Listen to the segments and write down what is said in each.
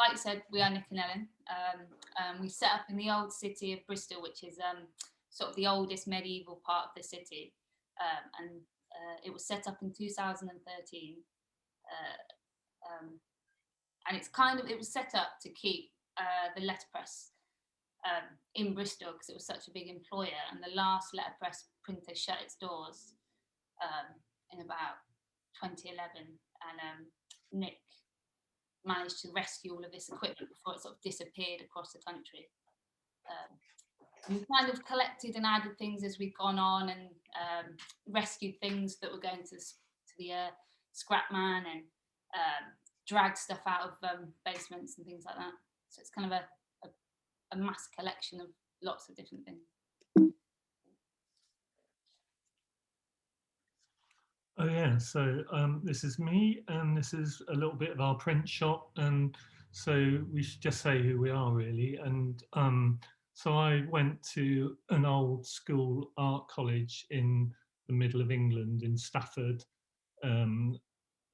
like you said, we are Nick and Ellen. We set up in the old city of Bristol, which is sort of the oldest medieval part of the city. And it was set up in 2013. And it was set up to keep the letterpress in Bristol because it was such a big employer. And the last letterpress printer shut its doors in about 2011. And Nick managed to rescue all of this equipment before it sort of disappeared across the country. We've kind of collected and added things as we've gone on, and rescued things that were going to the scrap man, and dragged stuff out of basements and things like that. So it's kind of a mass collection of lots of different things. Oh yeah, so this is me, and this is a little bit of our print shop, and so we should just say who we are really. And so I went to an old school art college in the middle of England in Stafford in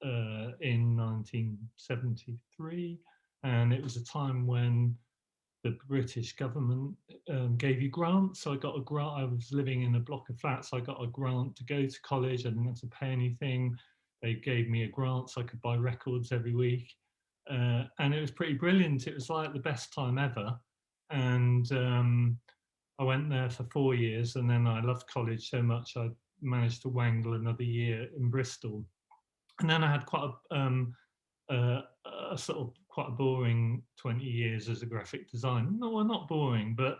1973, and it was a time when the British government gave you grants. So I got a grant. I was living in a block of flats. So I got a grant to go to college. I didn't have to pay anything. They gave me a grant so I could buy records every week. And it was pretty brilliant. It was like the best time ever. And I went there for 4 years, and then I loved college so much I managed to wangle another year in Bristol. And then I had quite a sort of quite a boring 20 years as a graphic designer. No, well, not boring, but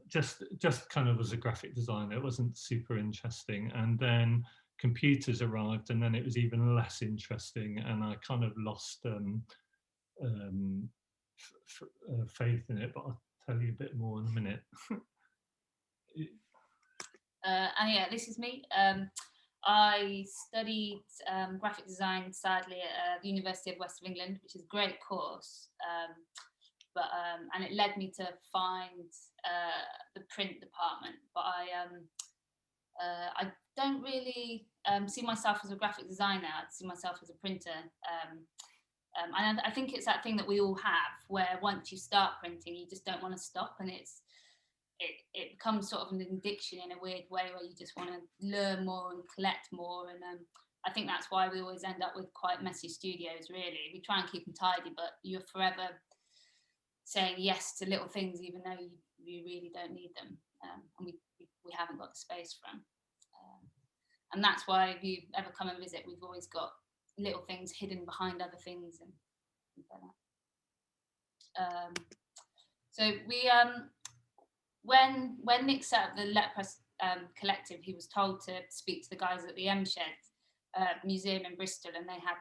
just kind of as a graphic designer. It wasn't super interesting. And then computers arrived, and then it was even less interesting. And I kind of lost faith in it, but I'll tell you a bit more in a minute. And yeah, this is me. I studied graphic design, sadly, at the University of West of England, which is a great course. And it led me to find the print department. But I don't really see myself as a graphic designer. I see myself as a printer. And I think it's that thing that we all have, where once you start printing, you just don't want to stop, and it becomes sort of an addiction in a weird way, where you just want to learn more and collect more. And I think that's why we always end up with quite messy studios, really. We try and keep them tidy, but you're forever saying yes to little things, even though you really don't need them. And we haven't got the space for them. And that's why if you ever come and visit, we've always got little things hidden behind other things and things like that. So we... When Nick set up the Letterpress collective, he was told to speak to the guys at the M Shed Museum in Bristol, and they had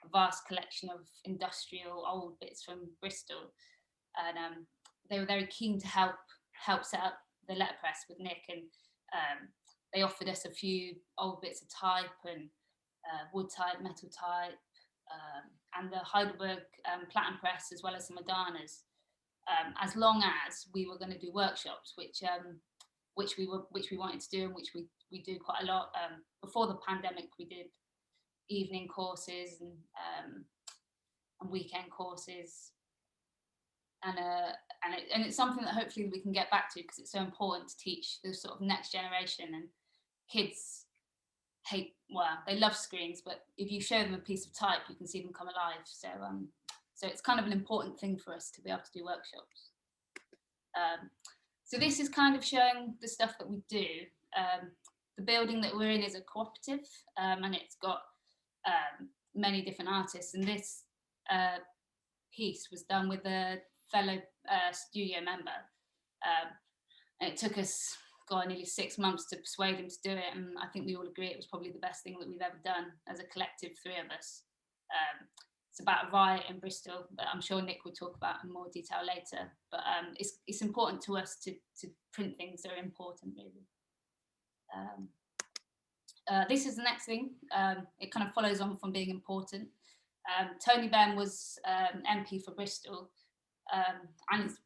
a vast collection of industrial old bits from Bristol, and they were very keen to help set up the Letterpress with Nick, and they offered us a few old bits of type and wood type, metal type, and the Heidelberg platen press, as well as some Adanas. As long as we were going to do workshops, which we wanted to do, and which we do quite a lot. Before the pandemic, we did evening courses and weekend courses, and it's something that hopefully we can get back to, because it's so important to teach the sort of next generation. And kids they love screens, but if you show them a piece of type, you can see them come alive. So it's kind of an important thing for us to be able to do workshops. So this is kind of showing the stuff that we do. The building that we're in is a cooperative, and it's got many different artists. And this piece was done with a fellow studio member. And it took us, nearly 6 months to persuade him to do it. And I think we all agree it was probably the best thing that we've ever done as a collective, 3 of us. It's about a riot in Bristol that I'm sure Nick will talk about in more detail later. But it's important to us to print things that are important, really. This is the next thing. It kind of follows on from being important. Tony Benn was MP for Bristol, and it's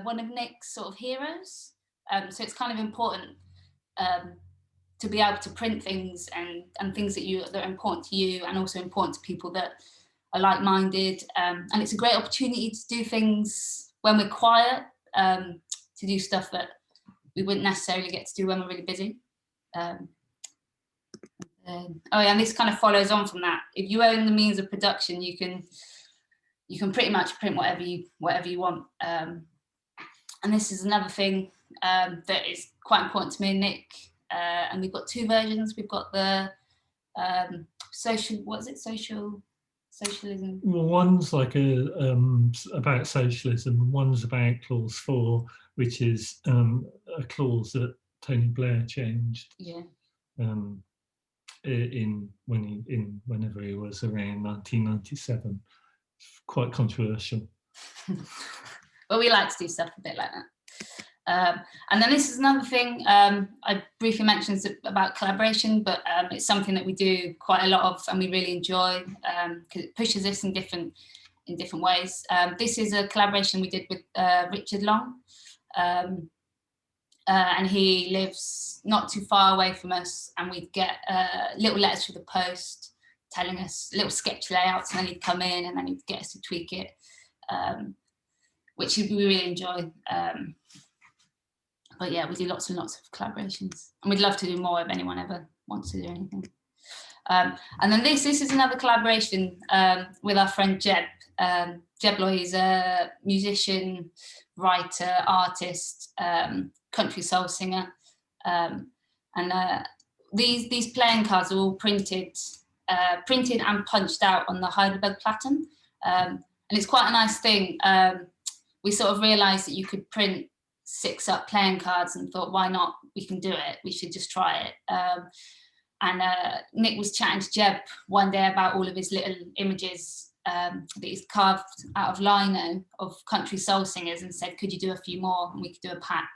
one of Nick's sort of heroes. So it's kind of important to be able to print things and things that are important to you, and also important to people that like-minded, and it's a great opportunity to do things when we're quiet, to do stuff that we wouldn't necessarily get to do when we're really busy. Oh yeah, and this kind of follows on from that. If you own the means of production, you can pretty much print whatever you want. And this is another thing that is quite important to me and Nick. And we've got two versions. We've got the socialism. Well, one's like about socialism. One's about clause 4, which is a clause that Tony Blair changed. Yeah. Whenever he was around 1997. Quite controversial. But we like to do stuff a bit like that. And then this is another thing I briefly mentioned about collaboration, but it's something that we do quite a lot of and we really enjoy because it pushes us in different ways. This is a collaboration we did with Richard Long, and he lives not too far away from us, and we'd get little letters through the post telling us little sketch layouts, and then he'd come in and then he'd get us to tweak it, which we really enjoy. But yeah, we do lots and lots of collaborations, and we'd love to do more if anyone ever wants to do anything. And then this is another collaboration with our friend Jeb. Jeb Loy is a musician, writer, artist, country soul singer, and these playing cards are all printed and punched out on the Heidelberg Platen, and it's quite a nice thing. We sort of realised that you could print 6 up playing cards and thought, why not? We can do it. We should just try it. And Nick was chatting to Jeb one day about all of his little images that he's carved out of lino of country soul singers, and said, could you do a few more and we could do a pack.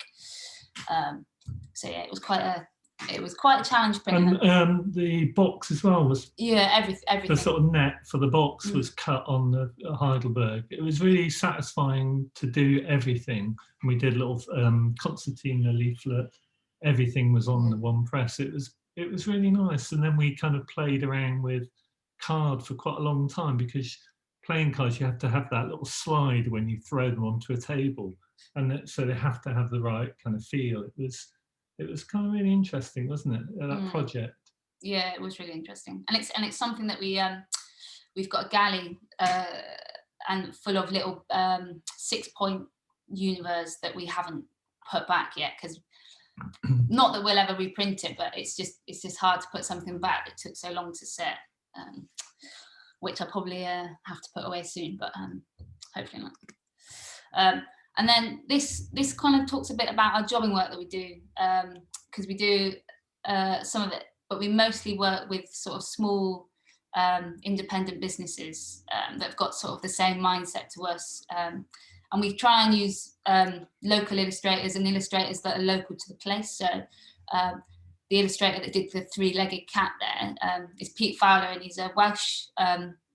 So yeah, it was quite a challenge printing. And the box as well was everything. The sort of net for the box was cut on the Heidelberg. It was really satisfying to do everything. And we did a little concertina leaflet. Everything was on the one press. It was really nice. And then we kind of played around with card for quite a long time, because playing cards, you have to have that little slide when you throw them onto a table, and so they have to have the right kind of feel. It was kind of really interesting, wasn't it, that project? Yeah, it was really interesting, and it's something that we've got a galley and full of little 6-point univers that we haven't put back yet, because not that we'll ever reprint it, but it's just hard to put something back. It took so long to set, which I probably have to put away soon, but hopefully not. And then this kind of talks a bit about our jobbing work that we do, because we do some of it, but we mostly work with sort of small independent businesses that have got sort of the same mindset to us. And we try and use local illustrators and illustrators that are local to the place. So the illustrator that did the 3-legged cat there is Pete Fowler, and he's a Welsh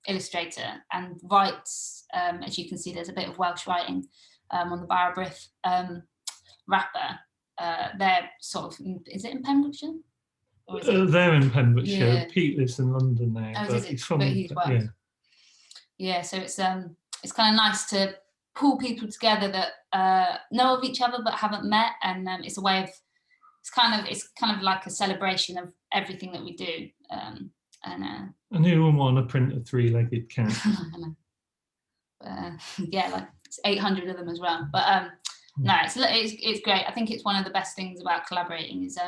illustrator and writes, as you can see, there's a bit of Welsh writing on the Barrabriff wrapper. They're sort of, is it in Pembrokeshire? They're in Pembrokeshire. Yeah. Pete lives in London now, but he's from Welsh. Yeah, so it's kind of nice to pull people together that know of each other but haven't met, and it's a way of, it's kind of like a celebration of everything that we do. And who would want to print a 3-legged cat? Yeah, like it's 800 of them as well. But no, it's great. I think it's one of the best things about collaborating is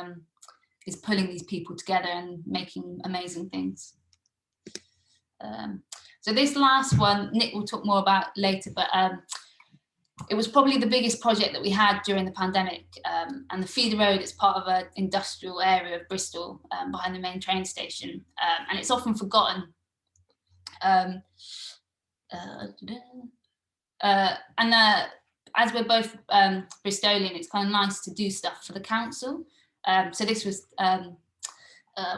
pulling these people together and making amazing things. So this last one, Nick will talk more about later, but it was probably the biggest project that we had during the pandemic. And the Feeder Road is part of an industrial area of Bristol behind the main train station. And it's often forgotten. As we're both Bristolian, it's kind of nice to do stuff for the council. So this was,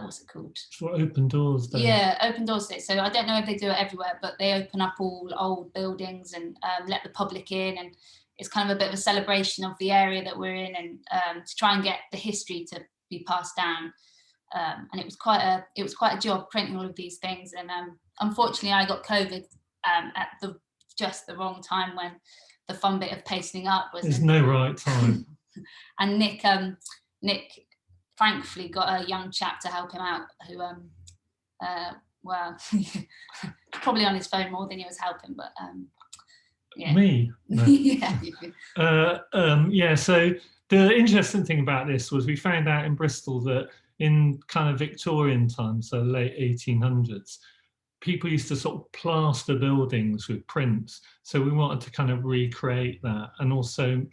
what's it called? For Open Doors Day. Yeah, Open Doors Day. So I don't know if they do it everywhere, but they open up all old buildings and let the public in, and it's kind of a bit of a celebration of the area that we're in, and to try and get the history to be passed down. and it was quite a job printing all of these things. And unfortunately, I got COVID at just the wrong time when the fun bit of pasting up was. There's no right time. And Nick thankfully got a young chap to help him out who well, probably on his phone more than he was helping, but yeah. Me? No. Yeah. Yeah, so the interesting thing about this was we found out in Bristol that in kind of Victorian times, so late 1800s, people used to sort of plaster buildings with prints. So we wanted to kind of recreate that, and also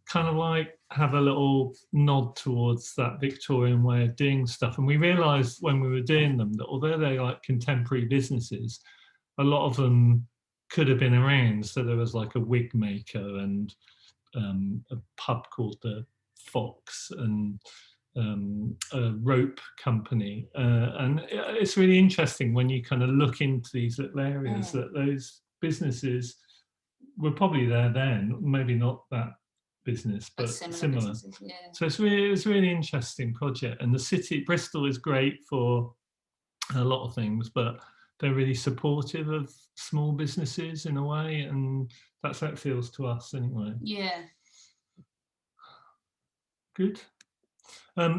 kind of like have a little nod towards that Victorian way of doing stuff. And we realized when we were doing them that although they're like contemporary businesses, a lot of them could have been around. So there was like a wig maker and a pub called the Fox, and a rope company. And it's really interesting when you kind of look into these little areas that those businesses were probably there then, maybe not that business, but similar. Yeah. So it's a really interesting project, and the city, Bristol, is great for a lot of things, but they're really supportive of small businesses in a way, and that's how it feels to us anyway. Yeah. Good.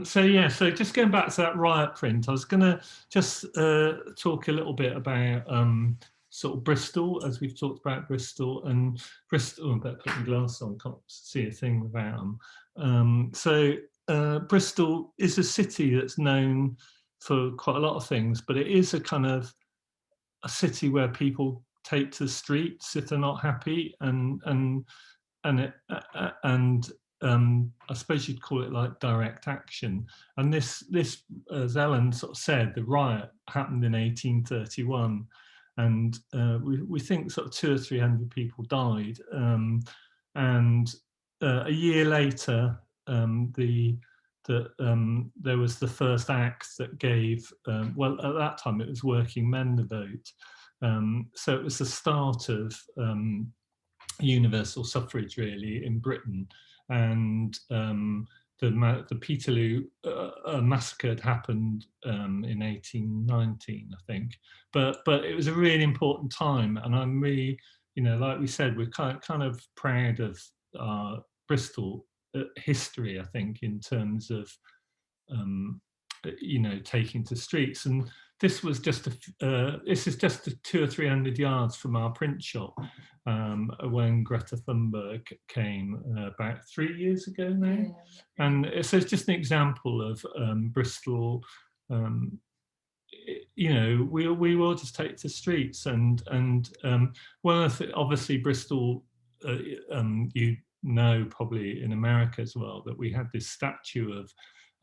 So yeah, so just going back to that riot print, I was going to just talk a little bit about sort of Bristol, as we've talked about Bristol. And Bristol, I better put my glasses on, can't see a thing without them. So Bristol is a city that's known for quite a lot of things, but it is a kind of a city where people take to the streets if they're not happy, and I suppose you'd call it like direct action. And this, as Ellen sort of said, the riot happened in 1831, and we think sort of 200 or 300 people died. And a year later, there was the first act that gave, well, at that time it was working men the vote. So it was the start of universal suffrage really in Britain. And the Peterloo massacre had happened in 1819, I think. But it was a really important time, and I'm really, you know, like we said, we're kind of proud of Bristol history, I think, in terms of you know, taking to streets. And this was just this is just 200 or 300 yards from our print shop when Greta Thunberg came about 3 years ago now. Yeah. And so it's just an example of Bristol. You know, we will just take to streets, and one of the, obviously Bristol, you know, probably in America as well, that we had this statue of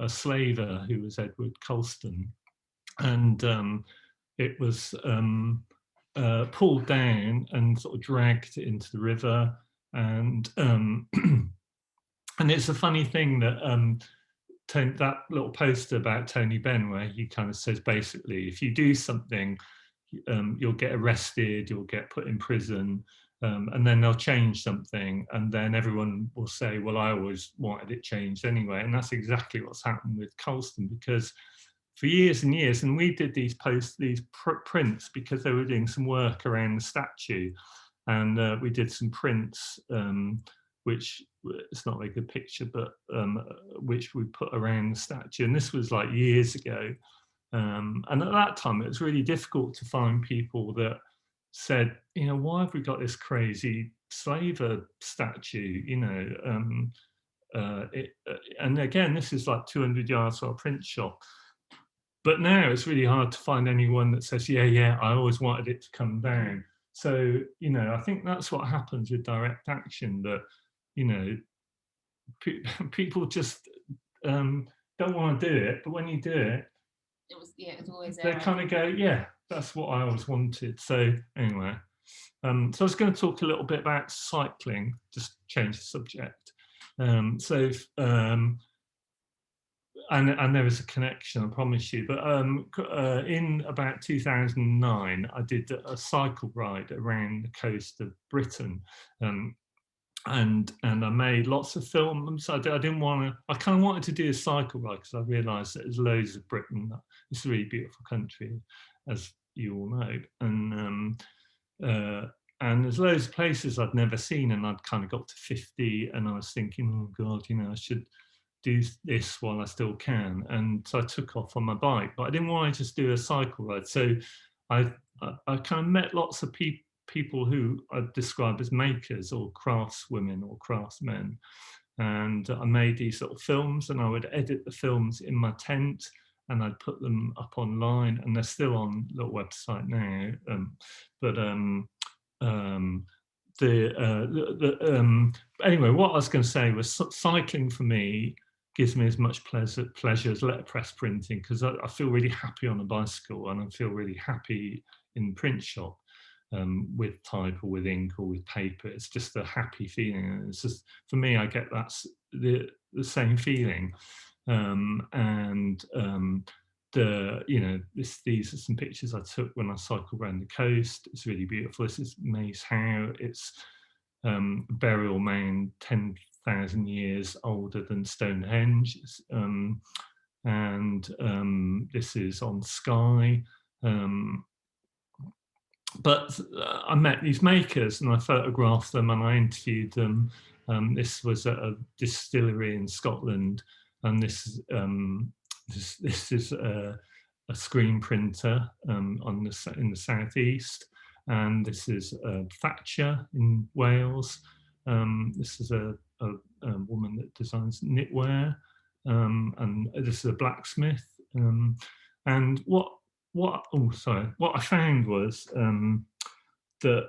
a slaver who was Edward Colston, and it was pulled down and sort of dragged into the river. And and it's a funny thing that that little poster about Tony Benn, where he kind of says basically, if you do something, you'll get arrested, you'll get put in prison, and then they'll change something, and then everyone will say, well, I always wanted it changed anyway. And that's exactly what's happened with Colston, because for years and years, and we did these prints because they were doing some work around the statue, and we did some prints, which it's not a very good picture, but which we put around the statue. And this was like years ago. And at that time, it was really difficult to find people that said, you know, why have we got this crazy slaver statue, you know? And again, this is like 200 yards from our print shop. But now it's really hard to find anyone that says, yeah, I always wanted it to come down. So, you know, I think that's what happens with direct action, that, you know, people just don't want to do it, but when you do it, it was always there. They kind of go, yeah, that's what I always wanted. So anyway, so I was going to talk a little bit about cycling, just change the subject. And there is a connection, I promise you. But in about 2009, I did a cycle ride around the coast of Britain. and I made lots of films. I didn't want to. I kind of wanted to do a cycle ride because I realised that there's loads of Britain. It's a really beautiful country, as you all know, and there's loads of places I'd never seen, and I'd kind of got to 50, and I was thinking, oh God, you know, I should do this while I still can. And so I took off on my bike, but I didn't want to just do a cycle ride. So I kind of met lots of people who I describe as makers or craftswomen or craftsmen. And I made these sort of films, and I would edit the films in my tent, and I'd put them up online, and they're still on the website now. Anyway, what I was going to say was cycling for me gives me as much pleasure as letterpress printing, because I feel really happy on a bicycle, and I feel really happy in the print shop with type or with ink or with paper. It's just a happy feeling, and it's just, for me, I get that's the same feeling. You know, these are some pictures I took when I cycled around the coast. It's really beautiful. This is Maze How. It's a burial mound 10,000 years older than Stonehenge. This is on Skye. But I met these makers, and I photographed them, and I interviewed them. This was at a distillery in Scotland, and this is a screen printer in the southeast, and this is Thatcher in Wales. This is a woman that designs knitwear, and this is a blacksmith. And what I found was that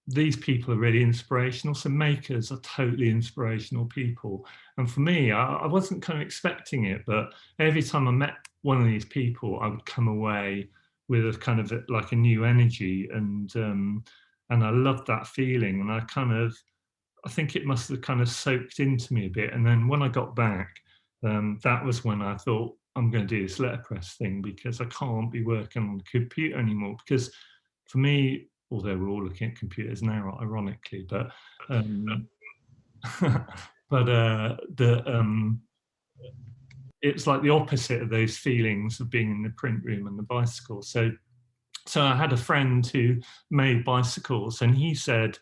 these people are really inspirational. So makers are totally inspirational people. And for me, I wasn't kind of expecting it, but every time I met one of these people, I would come away with a kind of like a new energy, and I loved that feeling. And I think it must have kind of soaked into me a bit. And then when I got back, that was when I thought, I'm going to do this letterpress thing, because I can't be working on the computer anymore. Because for me, although we're all looking at computers now, ironically, but it's like the opposite of those feelings of being in the print room and the bicycle. So I had a friend who made bicycles, and he said,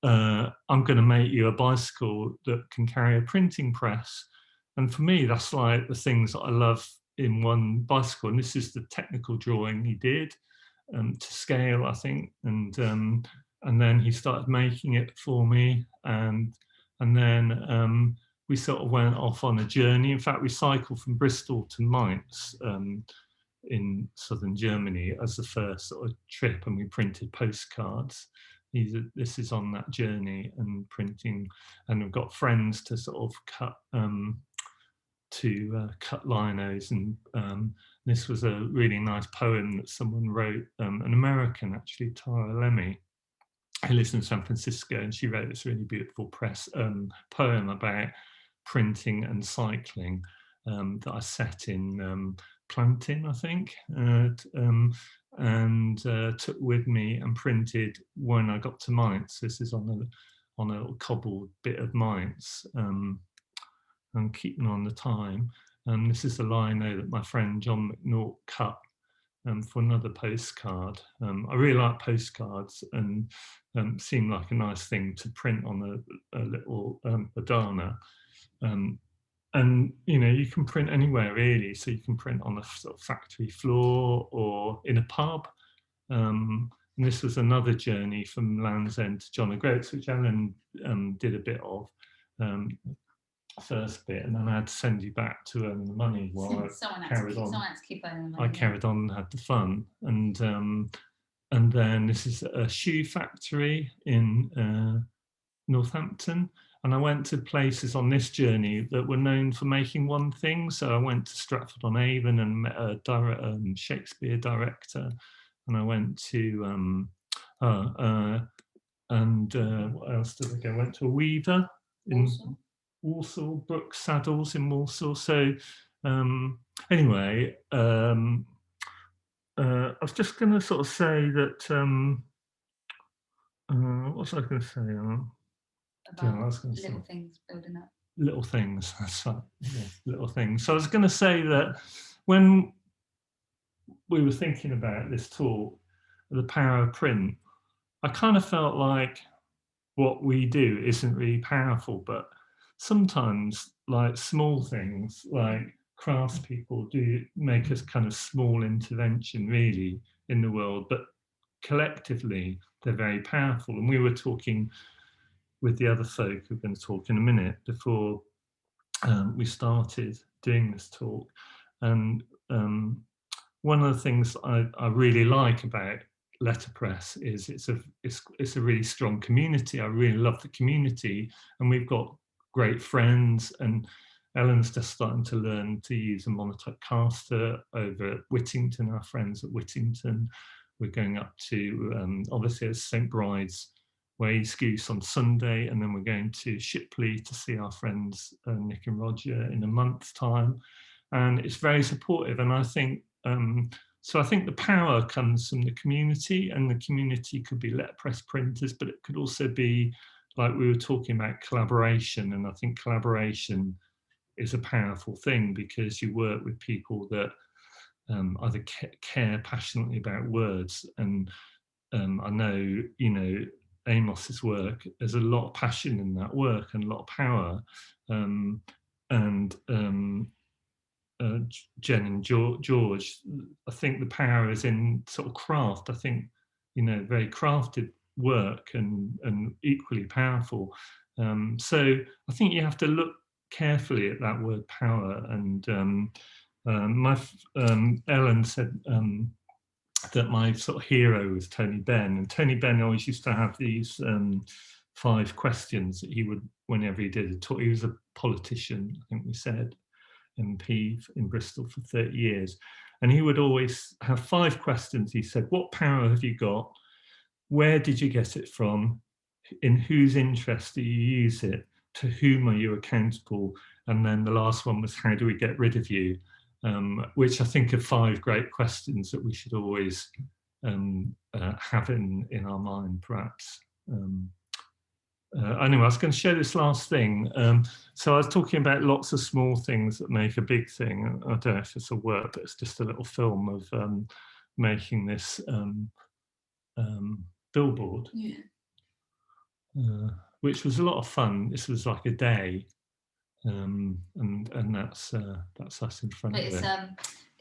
I'm going to make you a bicycle that can carry a printing press. And for me, that's like the things that I love in one bicycle. And this is the technical drawing he did to scale, I think. And then he started making it for me. And then we sort of went off on a journey. In fact, we cycled from Bristol to Mainz in southern Germany as the first sort of trip, and we printed postcards. This is on that journey and printing, and we've got friends to sort of cut linos, and this was a really nice poem that someone wrote, an American actually, Tara Lemmy, who lives in San Francisco, and she wrote this really beautiful poem about printing and cycling that I set in Plantin, I think, and took with me and printed when I got to Mainz. This is on a little cobbled bit of Mainz. And keeping on the time. This is the lino that my friend John McNaught cut for another postcard. I really like postcards, and seemed like a nice thing to print on a little bandana. And you know, you can print anywhere really. So you can print on a sort of factory floor or in a pub. And this was another journey from Land's End to John O'Groats, which Alan did a bit of. First bit, and then I had to send you back to earn the money while I carried on. Someone had to keep earning the money. I carried on and had the fun, and then this is a shoe factory in Northampton, and I went to places on this journey that were known for making one thing. So I went to Stratford-on-Avon and met a Shakespeare director, and I went to what else did I go? I went to a weaver in Walsall, Brooks Saddles in Walsall. So anyway, I was just going to sort of say that, what was I going to say? about I was gonna little say. things building up. Little things, that's right. Yeah, little things. So I was going to say that when we were thinking about this talk, the power of print, I kind of felt like what we do isn't really powerful, but sometimes like small things like craftspeople do make us kind of small intervention really in the world, but collectively they're very powerful. And we were talking with the other folk who are going to talk in a minute before we started doing this talk. And one of the things I really like about Letterpress is it's a really strong community. I really love the community, and we've got great friends. And Ellen's just starting to learn to use a monotype caster over at Whittington. Our friends at Whittington. We're going up to obviously it's St Bride's Wayzgoose on Sunday, and then we're going to Shipley to see our friends Nick and Roger in a month's time. And it's very supportive, and I think so I think the power comes from the community, and the community could be letterpress printers, but it could also be, like we were talking about, collaboration. And I think collaboration is a powerful thing because you work with people that either care passionately about words. And I know, you know, Amos's work, there's a lot of passion in that work and a lot of power. Jen and George, I think the power is in sort of craft. I think, you know, very crafted work and equally powerful. So I think you have to look carefully at that word power. And Ellen said that my sort of hero was Tony Benn, and Tony Benn always used to have these 5 questions that he would, whenever he did a talk, he was a politician, I think we said, MP in Bristol for 30 years. And he would always have 5 questions. He said, what power have you got? Where did you get it from? In whose interest do you use it? To whom are you accountable? And then the last one was, how do we get rid of you? Which I think are 5 great questions that we should always have in our mind, perhaps. Anyway, I was going to show this last thing. So I was talking about lots of small things that make a big thing. I don't know if it's a work, but it's just a little film of making this billboard, which was a lot of fun. This was like a day, and that's us in front of it.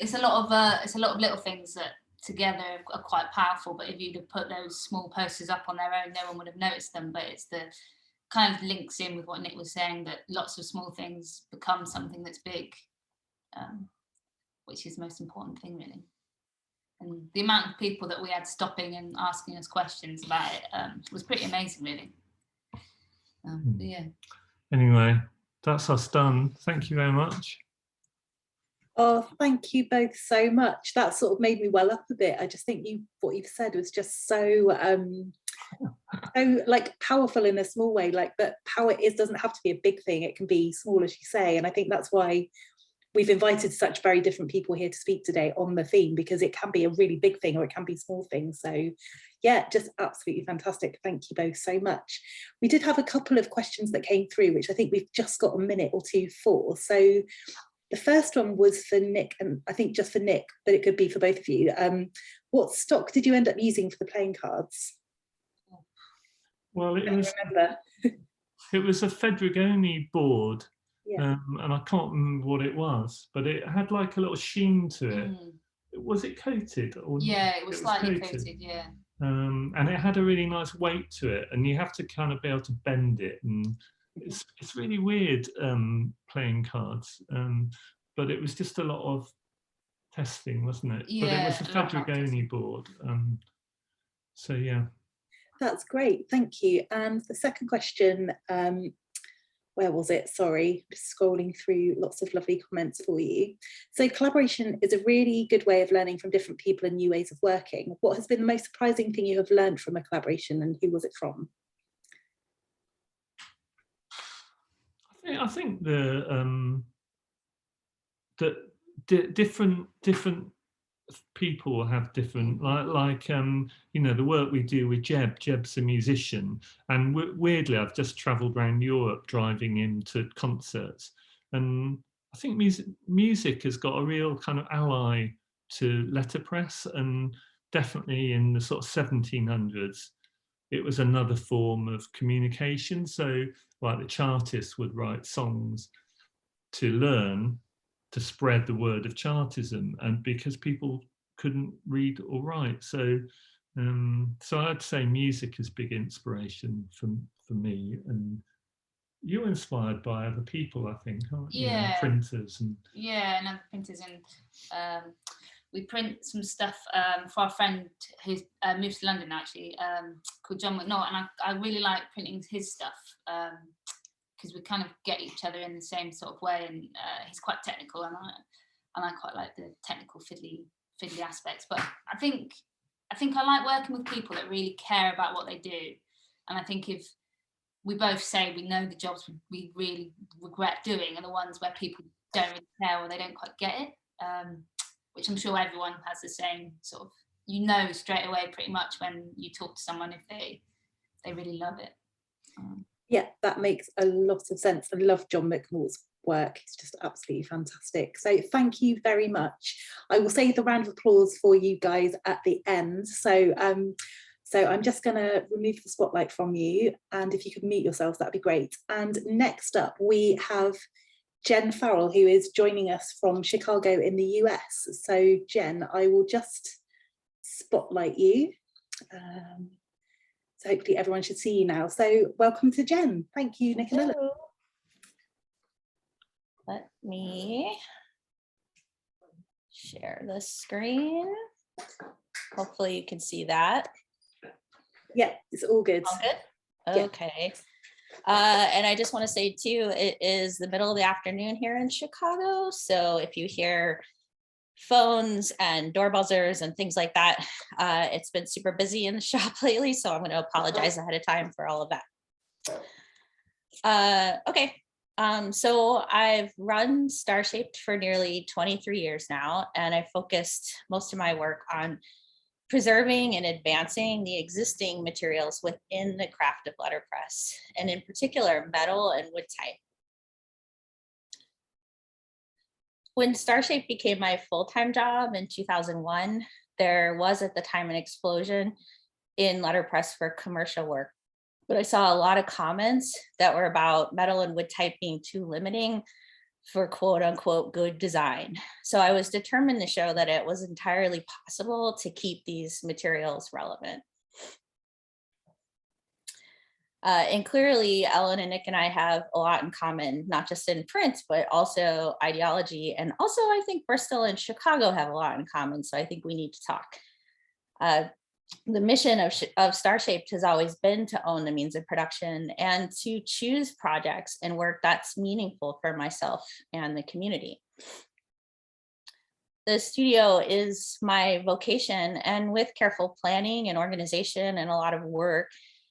It's a lot of little things that together are quite powerful, but if you'd have put those small posters up on their own, no one would have noticed them. But it's the kind of links in with what Nick was saying, that lots of small things become something that's big, which is the most important thing, really. And the amount of people that we had stopping and asking us questions about it was pretty amazing, really. Yeah. Anyway, That's us done. Thank you very much. Oh, thank you both so much. That sort of made me well up a bit. I just think what you've said was just so so like powerful in a small way. Like that power doesn't have to be a big thing. It can be small, as you say. And I think that's why we've invited such very different people here to speak today on the theme, because it can be a really big thing or it can be small things. So yeah, just absolutely fantastic. Thank you both so much. We did have a couple of questions that came through, which I think we've just got a minute or two for. So the first one was for Nick, and I think just for Nick, but it could be for both of you. What stock did you end up using for the playing cards? Well, it was a Fedrigoni board, yeah. And I can't remember what it was, but it had like a little sheen to it. Was it coated? Or yeah, it was slightly coated, yeah. And it had a really nice weight to it, and you have to kind of be able to bend it, and it's really weird playing cards, but it was just a lot of testing, wasn't it? Yeah, but it was a Fedrigoni board, so yeah. That's great, thank you. And the second question, where was it? Sorry, just scrolling through lots of lovely comments for you. So collaboration is a really good way of learning from different people and new ways of working. What has been the most surprising thing you have learned from a collaboration, and who was it from? I think the different people have different, you know, the work we do with Jeb's a musician, and weirdly I've just traveled around Europe driving him to concerts, and I think music has got a real kind of ally to letterpress, and definitely in the sort of 1700s it was another form of communication. So like the Chartists would write songs to learn to spread the word of Chartism, and because people couldn't read or write. So so I'd say music is big inspiration for me, and you're inspired by other people, I think, aren't you? Yeah. And printers and other printers, and we print some stuff for our friend who's moved to London actually, called John McNaught, and I really like printing his stuff because we kind of get each other in the same sort of way, and he's quite technical, and I quite like the technical fiddly aspects. But I think I like working with people that really care about what they do, and I think if we both say we know the jobs we really regret doing are the ones where people don't really care or they don't quite get it, which I'm sure everyone has the same sort of, you know straight away pretty much when you talk to someone if they really love it. Yeah, that makes a lot of sense. I love John McNaught's work. It's just absolutely fantastic. So thank you very much. I will save the round of applause for you guys at the end. So I'm just going to remove the spotlight from you, and if you could mute yourselves, that'd be great. And next up we have Jen Farrell, who is joining us from Chicago in the US. So Jen, I will just spotlight you. So hopefully everyone should see you now. So welcome to Jen. Thank you, Nicola. Let me share the screen. Hopefully you can see that. Yeah, it's all good. All good? Okay. Yeah. And I just want to say too, it is the middle of the afternoon here in Chicago. So if you hear phones and door buzzers and things like that, it's been super busy in the shop lately. So I'm going to apologize ahead of time for all of that. Okay. So I've run Starshaped for nearly 23 years now, and I focused most of my work on preserving and advancing the existing materials within the craft of letterpress, and in particular, metal and wood type. When Starshaped became my full-time job in 2001, there was at the time an explosion in letterpress for commercial work. But I saw a lot of comments that were about metal and wood type being too limiting for quote unquote good design. So I was determined to show that it was entirely possible to keep these materials relevant. And clearly Ellen and Nick and I have a lot in common, not just in print, but also ideology. And also I think Bristol and Chicago have a lot in common. So I think we need to talk. The mission of Starshaped has always been to own the means of production and to choose projects and work that's meaningful for myself and the community. The studio is my vocation, and with careful planning and organization and a lot of work,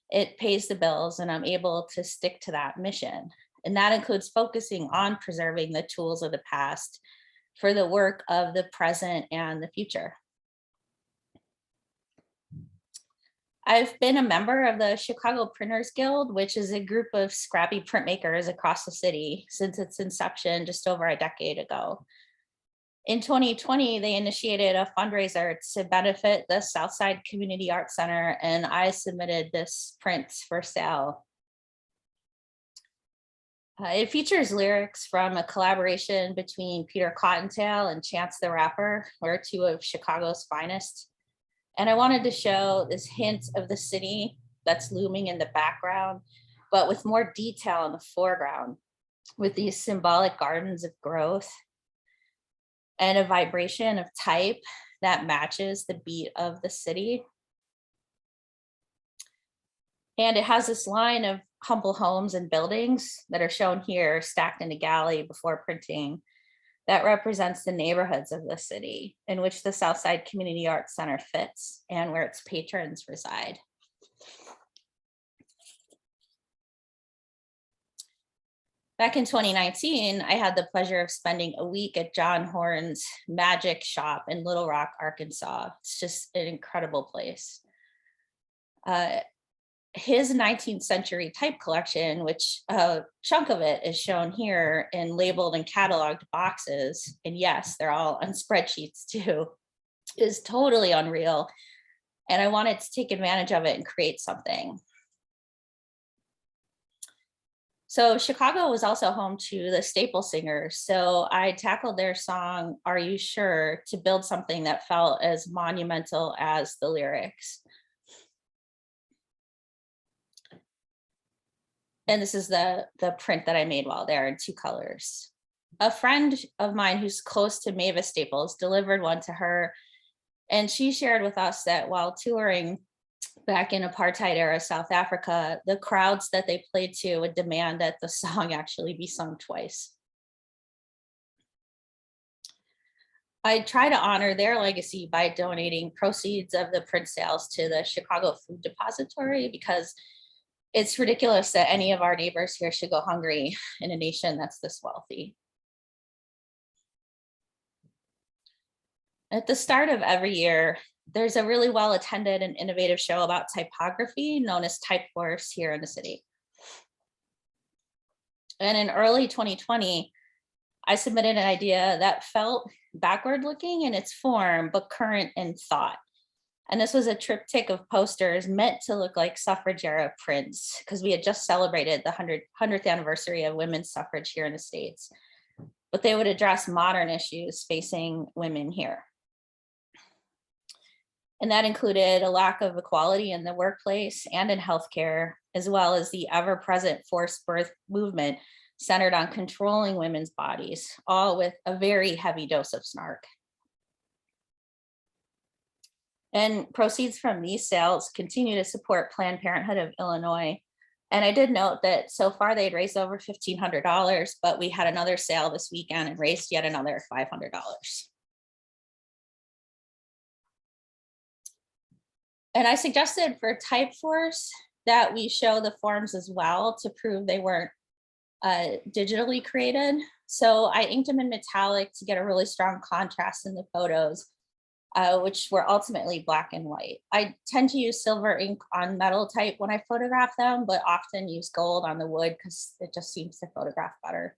it pays the bills, and I'm able to stick to that mission. And that includes focusing on preserving the tools of the past for the work of the present and the future. I've been a member of the Chicago Printers Guild, which is a group of scrappy printmakers across the city since its inception just over a decade ago. In 2020, they initiated a fundraiser to benefit the Southside Community Arts Center, and I submitted this print for sale. It features lyrics from a collaboration between Peter Cottontail and Chance the Rapper, who are two of Chicago's finest. And I wanted to show this hint of the city that's looming in the background, but with more detail in the foreground, with these symbolic gardens of growth and a vibration of type that matches the beat of the city. And it has this line of humble homes and buildings that are shown here stacked in a galley before printing that represents the neighborhoods of the city in which the Southside Community Arts Center fits and where its patrons reside. Back in 2019, I had the pleasure of spending a week at John Horn's magic shop in Little Rock, Arkansas. It's just an incredible place. His 19th century type collection, which a chunk of it is shown here in labeled and cataloged boxes, and yes, they're all on spreadsheets too, is totally unreal. And I wanted to take advantage of it and create something. So Chicago was also home to the Staple Singers. So I tackled their song, Are You Sure, to build something that felt as monumental as the lyrics. And this is the print that I made while there in 2 colors. A friend of mine who's close to Mavis Staples delivered one to her. And she shared with us that while touring back in apartheid era South Africa, the crowds that they played to would demand that the song actually be sung twice. I try to honor their legacy by donating proceeds of the print sales to the Chicago Food Depository, because it's ridiculous that any of our neighbors here should go hungry in a nation that's this wealthy. At the start of every year, there's a really well-attended and innovative show about typography known as Typeforce here in the city. And in early 2020, I submitted an idea that felt backward-looking in its form, but current in thought. And this was a triptych of posters meant to look like suffrage era prints, because we had just celebrated the 100th anniversary of women's suffrage here in the States. But they would address modern issues facing women here. And that included a lack of equality in the workplace and in healthcare, as well as the ever-present forced birth movement centered on controlling women's bodies, all with a very heavy dose of snark. And proceeds from these sales continue to support Planned Parenthood of Illinois. And I did note that so far they'd raised over $1,500, but we had another sale this weekend and raised yet another $500. And I suggested for Typeforce that we show the forms as well to prove they weren't digitally created. So I inked them in metallic to get a really strong contrast in the photos, which were ultimately black and white. I tend to use silver ink on metal type when I photograph them, but often use gold on the wood because it just seems to photograph better.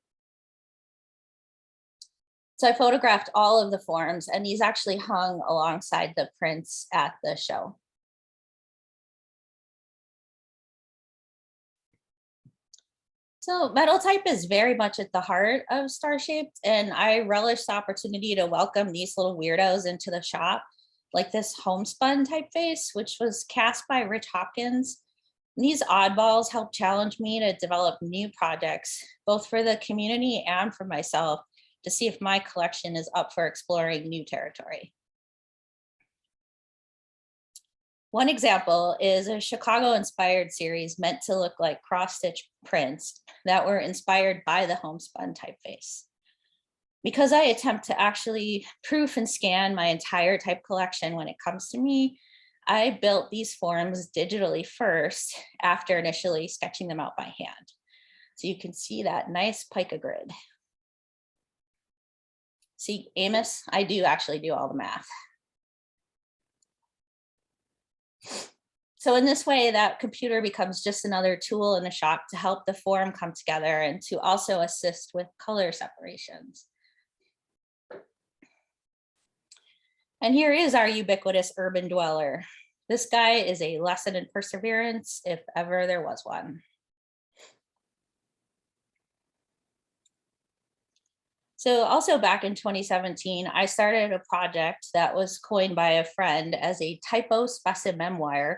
So I photographed all of the forms, and these actually hung alongside the prints at the show. So metal type is very much at the heart of Starshaped, and I relish the opportunity to welcome these little weirdos into the shop, like this homespun typeface, which was cast by Rich Hopkins. And these oddballs help challenge me to develop new projects, both for the community and for myself, to see if my collection is up for exploring new territory. One example is a Chicago-inspired series meant to look like cross-stitch prints that were inspired by the homespun typeface. Because I attempt to actually proof and scan my entire type collection when it comes to me, I built these forms digitally first after initially sketching them out by hand. So you can see that nice pica grid. See, Amos, I do actually do all the math. So in this way, that computer becomes just another tool in the shop to help the form come together and to also assist with color separations. And here is our ubiquitous urban dweller. This guy is a lesson in perseverance, if ever there was one. So also back in 2017, I started a project that was coined by a friend as a typo specimemoir,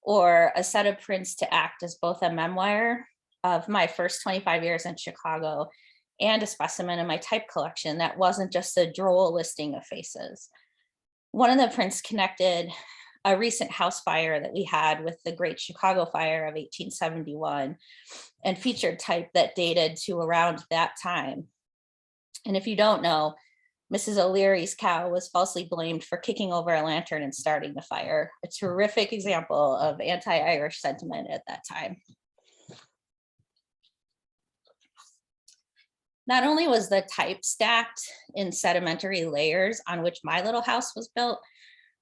or a set of prints to act as both a memoir of my first 25 years in Chicago and a specimen in my type collection that wasn't just a droll listing of faces. One of the prints connected a recent house fire that we had with the Great Chicago Fire of 1871 and featured type that dated to around that time. And if you don't know, Mrs. O'Leary's cow was falsely blamed for kicking over a lantern and starting the fire. A terrific example of anti-Irish sentiment at that time. Not only was the type stacked in sedimentary layers on which my little house was built,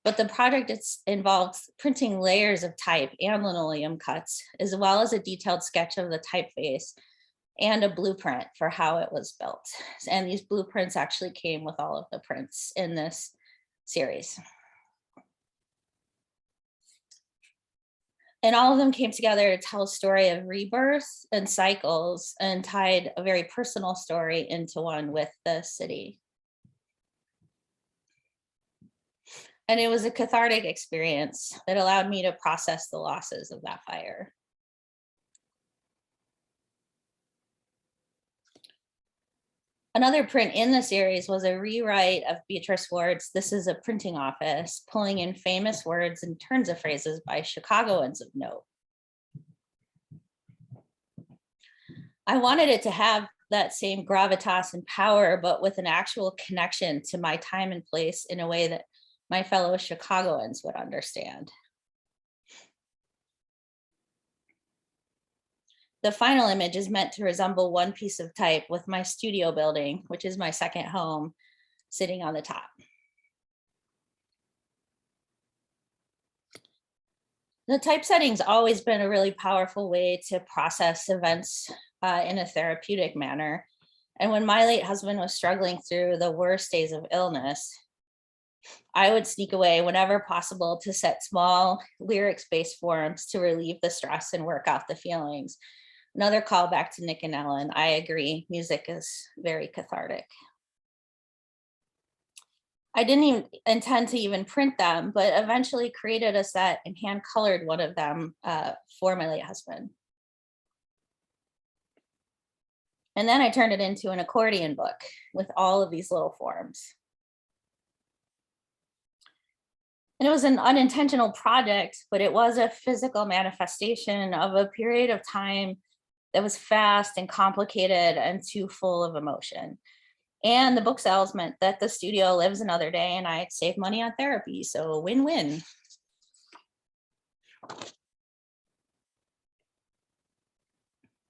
but the project involved printing layers of type and linoleum cuts, as well as a detailed sketch of the typeface and a blueprint for how it was built. And these blueprints actually came with all of the prints in this series. And all of them came together to tell a story of rebirth and cycles, and tied a very personal story into one with the city. And it was a cathartic experience that allowed me to process the losses of that fire. Another print in the series was a rewrite of Beatrice Ward's "This is a Printing Office," pulling in famous words and turns of phrases by Chicagoans of note. I wanted it to have that same gravitas and power, but with an actual connection to my time and place in a way that my fellow Chicagoans would understand. The final image is meant to resemble one piece of type, with my studio building, which is my second home, sitting on the top. The typesetting's always been a really powerful way to process events in a therapeutic manner. And when my late husband was struggling through the worst days of illness, I would sneak away whenever possible to set small lyrics-based forums to relieve the stress and work out the feelings. Another callback to Nick and Ellen. I agree, music is very cathartic. I didn't even intend to even print them, but eventually created a set and hand colored one of them for my late husband. And then I turned it into an accordion book with all of these little forms. And it was an unintentional project, but it was a physical manifestation of a period of time that was fast and complicated and too full of emotion. And the book sales meant that the studio lives another day and I saved money on therapy, so win-win.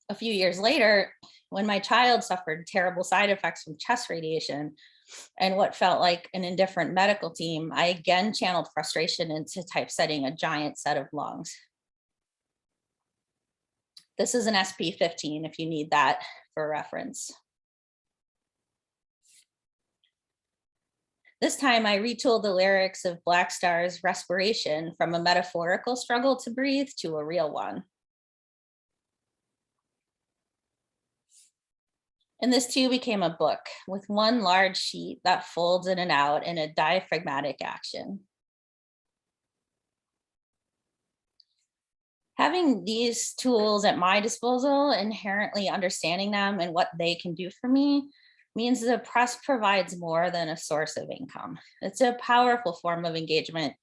A few years later, when my child suffered terrible side effects from chest radiation and what felt like an indifferent medical team, I again channeled frustration into typesetting a giant set of lungs. This is an SP15 if you need that for reference. This time I retooled the lyrics of Black Star's Respiration from a metaphorical struggle to breathe to a real one. And this too became a book with one large sheet that folds in and out in a diaphragmatic action. Having these tools at my disposal, inherently understanding them and what they can do for me, means the press provides more than a source of income. It's a powerful form of engagement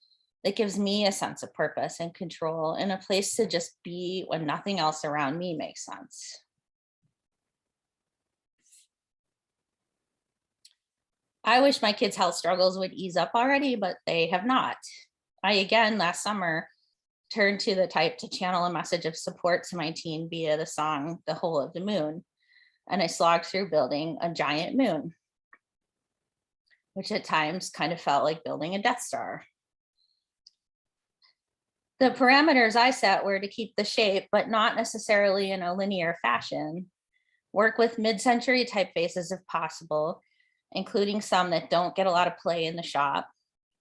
that gives me a sense of purpose and control and a place to just be when nothing else around me makes sense. I wish my kids' health struggles would ease up already, but they have not. I again, last summer, turned to the type to channel a message of support to my teen via the song, The Whole of the Moon. And I slogged through building a giant moon, which at times kind of felt like building a Death Star. The parameters I set were to keep the shape, but not necessarily in a linear fashion. Work with mid-century typefaces if possible, including some that don't get a lot of play in the shop,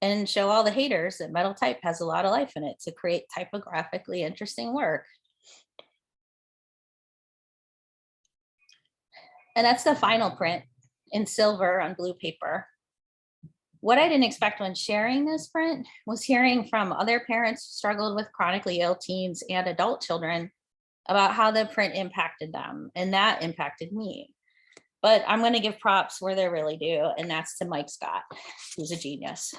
and show all the haters that metal type has a lot of life in it to create typographically interesting work. And that's the final print in silver on blue paper. What I didn't expect when sharing this print was hearing from other parents who struggled with chronically ill teens and adult children about how the print impacted them, and that impacted me. But I'm going to give props where they're really due, and that's to Mike Scott, who's a genius.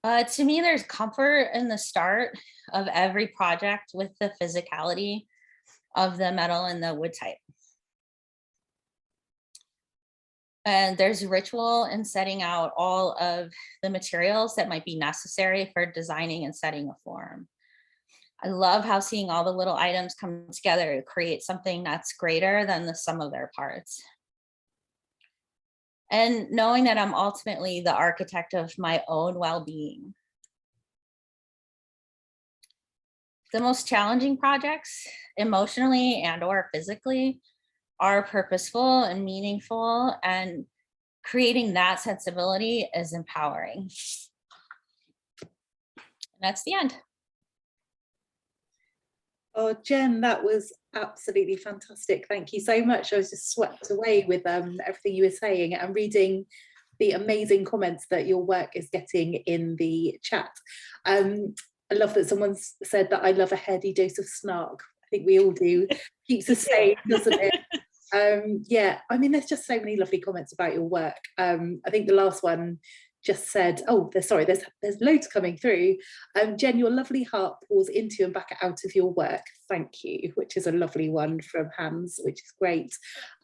To me, there's comfort in the start of every project with the physicality of the metal and the wood type. And there's ritual in setting out all of the materials that might be necessary for designing and setting a form. I love how seeing all the little items come together to create something that's greater than the sum of their parts. And knowing that I'm ultimately the architect of my own well-being. The most challenging projects, emotionally and or physically, are purposeful and meaningful, and creating that sensibility is empowering. And that's the end. Oh, Jen, that was absolutely fantastic. Thank you so much. I was just swept away with everything you were saying and reading the amazing comments that your work is getting in the chat. I love that someone said that I love a heady dose of snark. I think we all do. Keeps us sane, doesn't it? Yeah, I mean, there's just so many lovely comments about your work. I think the last one just said, oh, there's loads coming through. Jen, your lovely heart pours into and back out of your work. Thank you, which is a lovely one from Hans, which is great.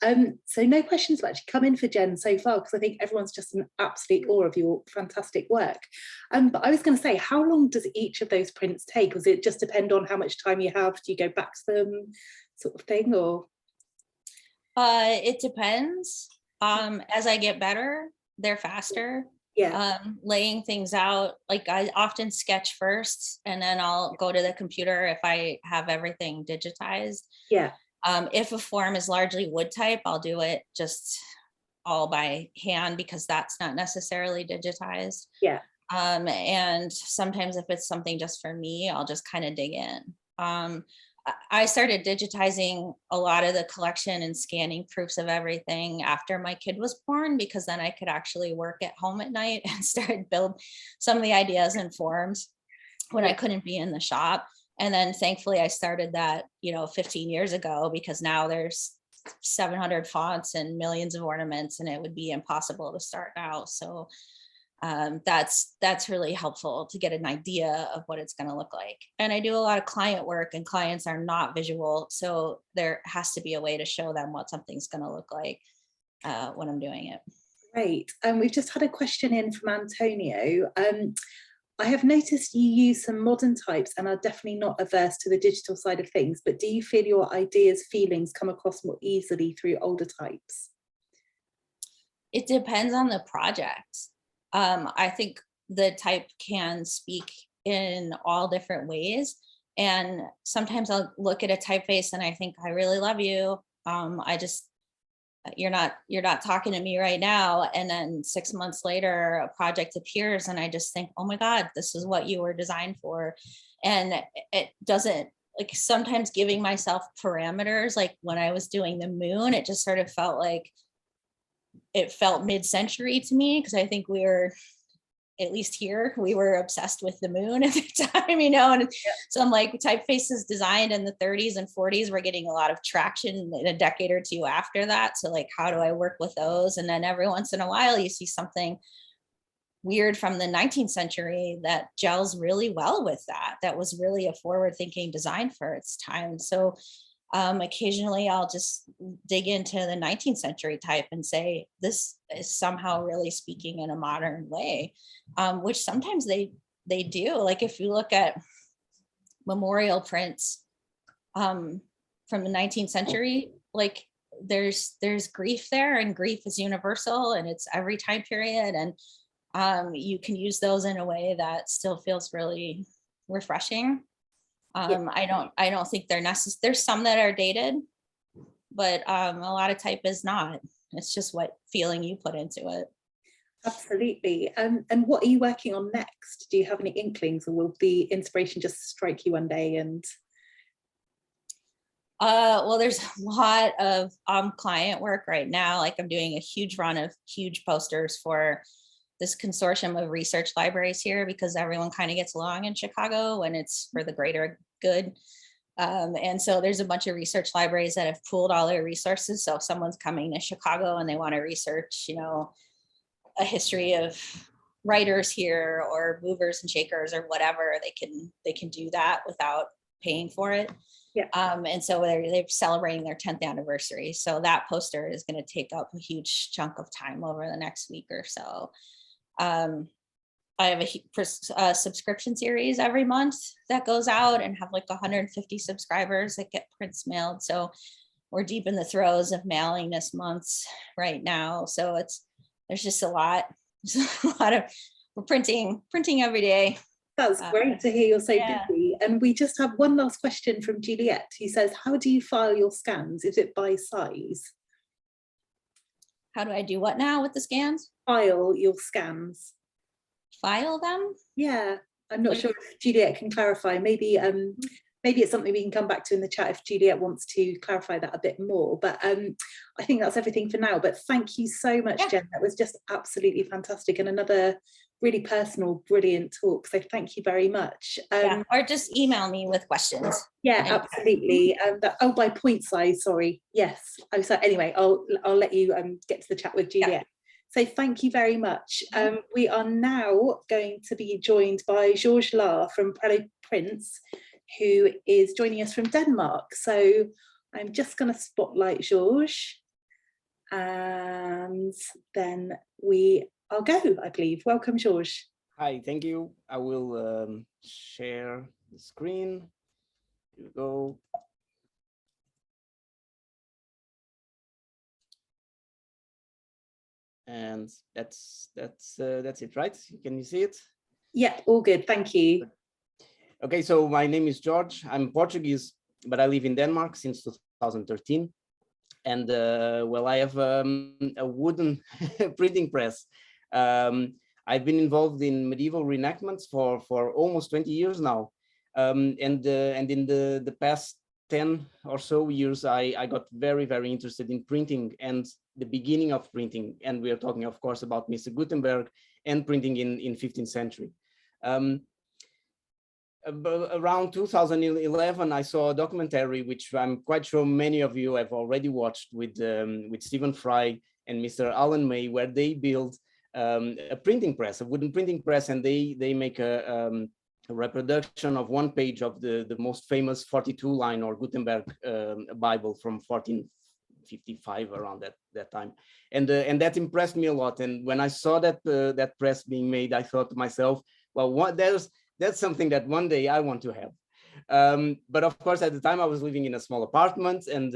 So no questions have actually come in for Jen so far, because I think everyone's just in absolute awe of your fantastic work. But I was going to say, how long does each of those prints take? Does it just depend on how much time you have? Do you go back to them, sort of thing, or? It depends. As I get better, they're faster. Yeah. Laying things out, like I often sketch first and then I'll go to the computer if I have everything digitized. Yeah. If a form is largely wood type, I'll do it just all by hand because that's not necessarily digitized. Yeah. And sometimes if it's something just for me, I'll just kind of dig in. I started digitizing a lot of the collection and scanning proofs of everything after my kid was born, because then I could actually work at home at night and start build some of the ideas and forms when I couldn't be in the shop. And then thankfully I started that, 15 years ago, because now there's 700 fonts and millions of ornaments and it would be impossible to start now. So that's really helpful to get an idea of what it's going to look like. And I do a lot of client work, and clients are not visual, so there has to be a way to show them what something's going to look like when I'm doing it. Great. We've just had a question in from Antonio. I have noticed you use some modern types and are definitely not averse to the digital side of things, but do you feel your ideas, feelings come across more easily through older types? It depends on the project. I think the type can speak in all different ways. And sometimes I'll look at a typeface and I think, I really love you. You're not talking to me right now. And then 6 months later, a project appears and I just think, oh my God, this is what you were designed for. And it doesn't, like, sometimes giving myself parameters, like when I was doing the moon, it just sort of felt like, it felt mid-century to me, because I think we were, at least here, we were obsessed with the moon at the time, and so I'm like, typefaces designed in the 30s and 40s were getting a lot of traction in a decade or two after that. So like, how do I work with those? And then every once in a while you see something weird from the 19th century that gels really well with that was really a forward-thinking design for its time. So occasionally I'll just dig into the 19th century type and say, this is somehow really speaking in a modern way, which sometimes they do. Like if you look at memorial prints from the 19th century, like there's grief there, and grief is universal and it's every time period. And you can use those in a way that still feels really refreshing. I don't think they're necessary. There's some that are dated, but a lot of type is not. It's just what feeling you put into it. Absolutely. And what are you working on next? Do you have any inklings, or will the inspiration just strike you one day? And well, there's a lot of client work right now. Like I'm doing a huge run of huge posters for this consortium of research libraries here, because everyone kind of gets along in Chicago when it's for the greater good. And so there's a bunch of research libraries that have pooled all their resources. So if someone's coming to Chicago and they want to research, a history of writers here or movers and shakers or whatever, they can do that without paying for it. Yeah. And so they're celebrating their 10th anniversary. So that poster is going to take up a huge chunk of time over the next week or so. I have a subscription series every month that goes out, and have like 150 subscribers that get prints mailed. So we're deep in the throes of mailing this month's right now. So there's just a lot. There's a lot of, we're printing every day. That's great to hear you're so yeah. busy. And we just have one last question from Juliet, who says, how do you file your scans? Is it by size? How do I do what now with the scans? File your scans. File them? Yeah, I'm not sure if Juliet can clarify. Maybe maybe it's something we can come back to in the chat if Juliet wants to clarify that a bit more. But I think that's everything for now. But thank you so much, Jen. That was just absolutely fantastic, and another really personal, brilliant talk. So thank you very much. Or just email me with questions. Yeah, absolutely. Oh, by point size, sorry. Yes. Oh, so anyway, I'll let you get to the chat with Juliet. So thank you very much. We are now going to be joined by Jorge from Prelo Prints, who is joining us from Denmark. So I'm just going to spotlight Jorge, and then I'll go, I believe. Welcome, Jorge. Hi, thank you. I will share the screen. Here we go. And that's it, right? Can you see it? Yeah, all good. Thank you. Okay, so my name is Jorge. I'm Portuguese, but I live in Denmark since 2013. And well, I have a wooden printing press. I've been involved in medieval reenactments for almost 20 years now. And in the past 10 or so years, I got very, very interested in printing and the beginning of printing. And we are talking, of course, about Mr. Gutenberg and printing in 15th century. Around 2011, I saw a documentary, which I'm quite sure many of you have already watched, with Stephen Fry and Mr. Alan May, where they build a printing press, a wooden printing press, and they make a reproduction of one page of the most famous 42-line or Gutenberg Bible from 1455, around that time, and that impressed me a lot. And when I saw that press being made, I thought to myself, well, that's something that one day I want to have. But of course, at the time I was living in a small apartment, and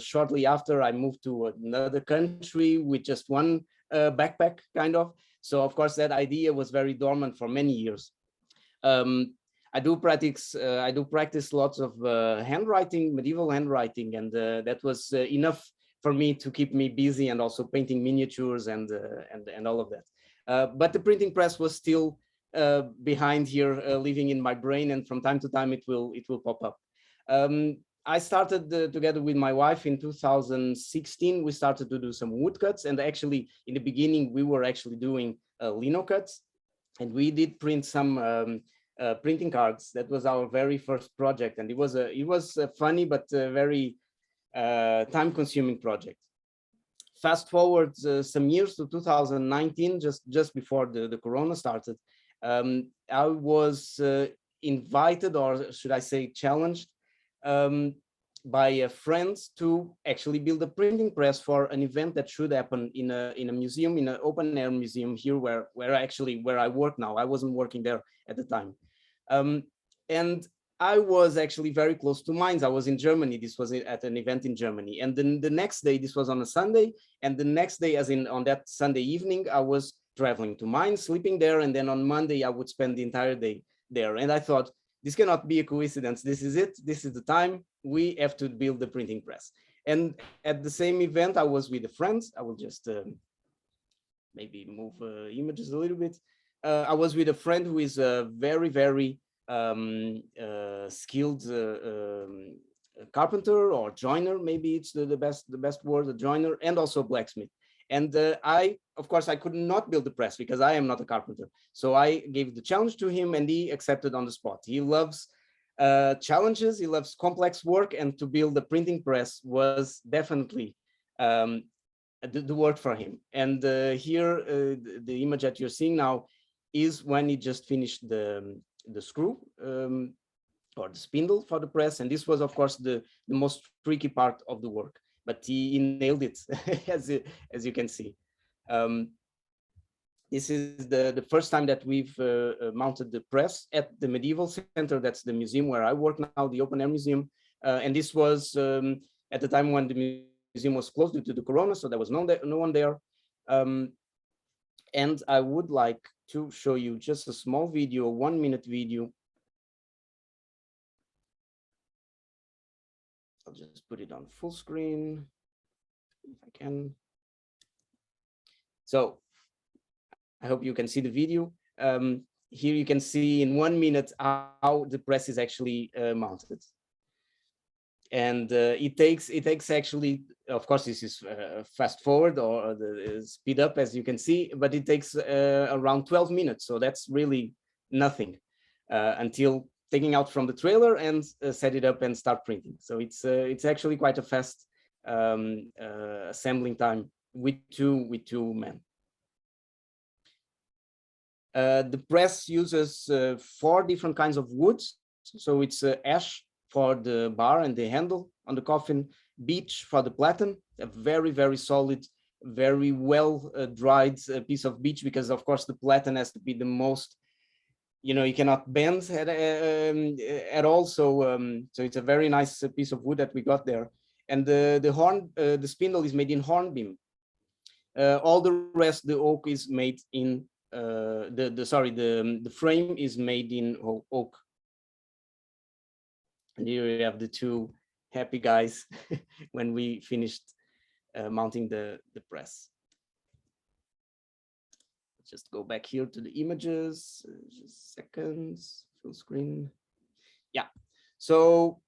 shortly after I moved to another country with just one backpack, kind of. So of course that idea was very dormant for many years. I do practice lots of handwriting, medieval handwriting, and that was enough for me to keep me busy, and also painting miniatures and all of that. But the printing press was still behind here, living in my brain, and from time to time it will pop up. I started together with my wife in 2016. We started to do some woodcuts, and actually in the beginning we were actually doing lino cuts, and we did print some printing cards. That was our very first project, and it was a funny but very time-consuming project. Fast forward some years to 2019, just before the Corona started. I was invited, or should I say challenged, by friends to actually build a printing press for an event that should happen in a museum, in an open air museum here where I work now. I wasn't working there at the time. And I was actually very close to Mainz. I was in Germany. This was at an event in Germany. And then the next day, this was on a Sunday, and the next day, as in on that Sunday evening, I was traveling to Mainz, sleeping there, and then on Monday I would spend the entire day there. And I thought, this cannot be a coincidence. This is it. This is the time. We have to build the printing press. And at the same event, I was with a friend. I will just maybe move images a little bit. I was with a friend who is a very, very skilled carpenter or joiner. Maybe it's the best word, a joiner, and also blacksmith. And of course, I could not build the press because I am not a carpenter. So I gave the challenge to him, and he accepted on the spot. He loves challenges. He loves complex work, and to build the printing press was definitely the work for him. And here, the image that you're seeing now is when he just finished the screw or the spindle for the press. And this was, of course, the most tricky part of the work. But he nailed it, as you can see. This is the first time that we've mounted the press at the Medieval Center. That's the museum where I work now, the open air museum. And this was at the time when the museum was closed due to the corona, so there was no one there. And I would like to show you just a small video, 1 minute video. I'll just put it on full screen if I can. So I hope you can see the video. Here you can see in 1 minute how the press is actually mounted. And it takes actually, of course, this is fast forward or the speed up, as you can see, but it takes around 12 minutes. So that's really nothing until taking out from the trailer and set it up and start printing. So it's actually quite a fast assembling time with two men. The press uses 4 different kinds of woods. So it's ash for the bar and the handle on the coffin, beech for the platen, a very, very solid, very well dried piece of beech, because of course the platen has to be the most, you cannot bend at all. So so it's a very nice piece of wood that we got there. And the spindle is made in hornbeam. All the rest, the oak is made in the frame is made in oak. And here we have the 2 happy guys when we finished mounting the press. Just go back here to the images, just seconds, full screen. Yeah, so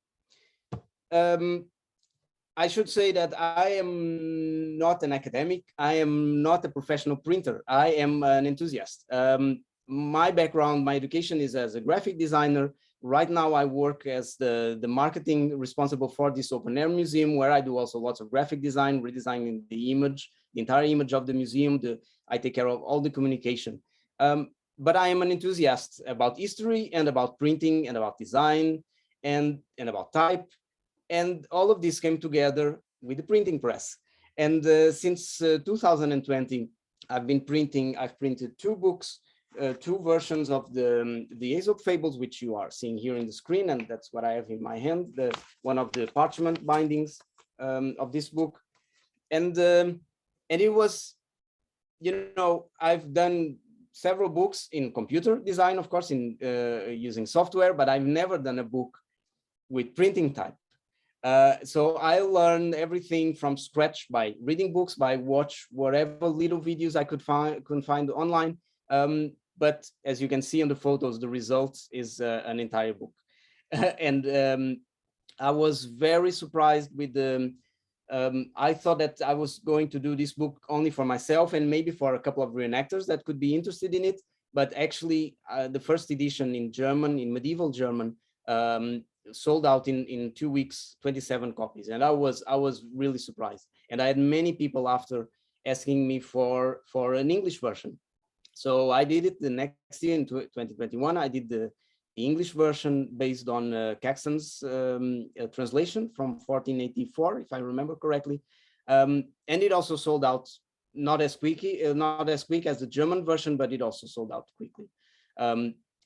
I should say that I am not an academic. I am not a professional printer. I am an enthusiast. My background, my education is as a graphic designer. Right now, I work as the marketing responsible for this open air museum, where I do also lots of graphic design, redesigning the image, the entire image of the museum. I take care of all the communication. But I am an enthusiast about history and about printing and about design and about type. And all of this came together with the printing press. And since 2020, I've printed 2 books, 2 versions of the Aesop Fables, which you are seeing here in the screen, and that's what I have in my hand, one of the parchment bindings of this book. And it was, I've done several books in computer design, of course, in using software, but I've never done a book with printing type. So I learned everything from scratch by reading books, by watch whatever little videos I could find online. But as you can see on the photos, the result is an entire book. And I was very surprised with I thought that I was going to do this book only for myself and maybe for a couple of reenactors that could be interested in it. But actually, the first edition in German, in medieval German, sold out in 2 weeks, 27 copies. And I was really surprised. And I had many people after asking me for an English version. So I did it the next year in 2021. I did the English version based on Caxton's translation from 1484, if I remember correctly. And it also sold out not as quick as the German version, but it also sold out quickly.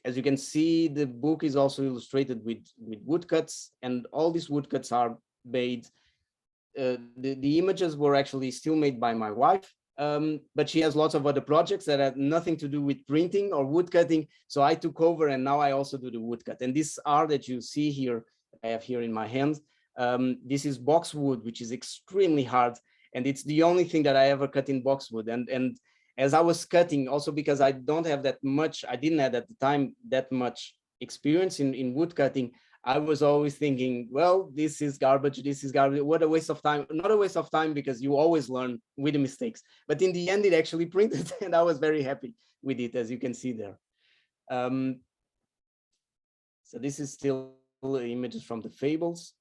As you can see, the book is also illustrated with woodcuts, and all these woodcuts are made. The images were actually still made by my wife, but she has lots of other projects that had nothing to do with printing or woodcutting. So I took over, and now I also do the woodcut. And this art that you see here, I have here in my hands, this is boxwood, which is extremely hard. And it's the only thing that I ever cut in boxwood. And as I was cutting, also because I didn't have at the time that much experience in wood cutting, I was always thinking, well, this is garbage, what a waste of time. Not a waste of time, because you always learn with the mistakes. But in the end, it actually printed, and I was very happy with it, as you can see there. So this is still images from the fables.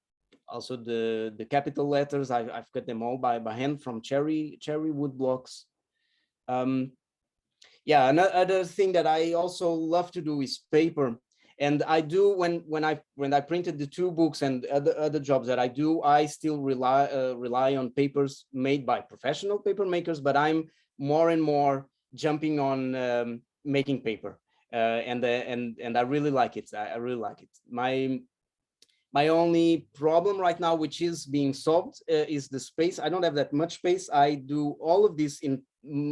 Also the capital letters, I've cut them all by hand from cherry wood blocks. Yeah, another thing that I also love to do is paper. And I do, when I printed the 2 books and other jobs that I do, I still rely on papers made by professional paper makers, but I'm more and more jumping on making paper, and I really like it. I really like it. My only problem right now, which is being solved, is the space. I don't have that much space. I do all of this in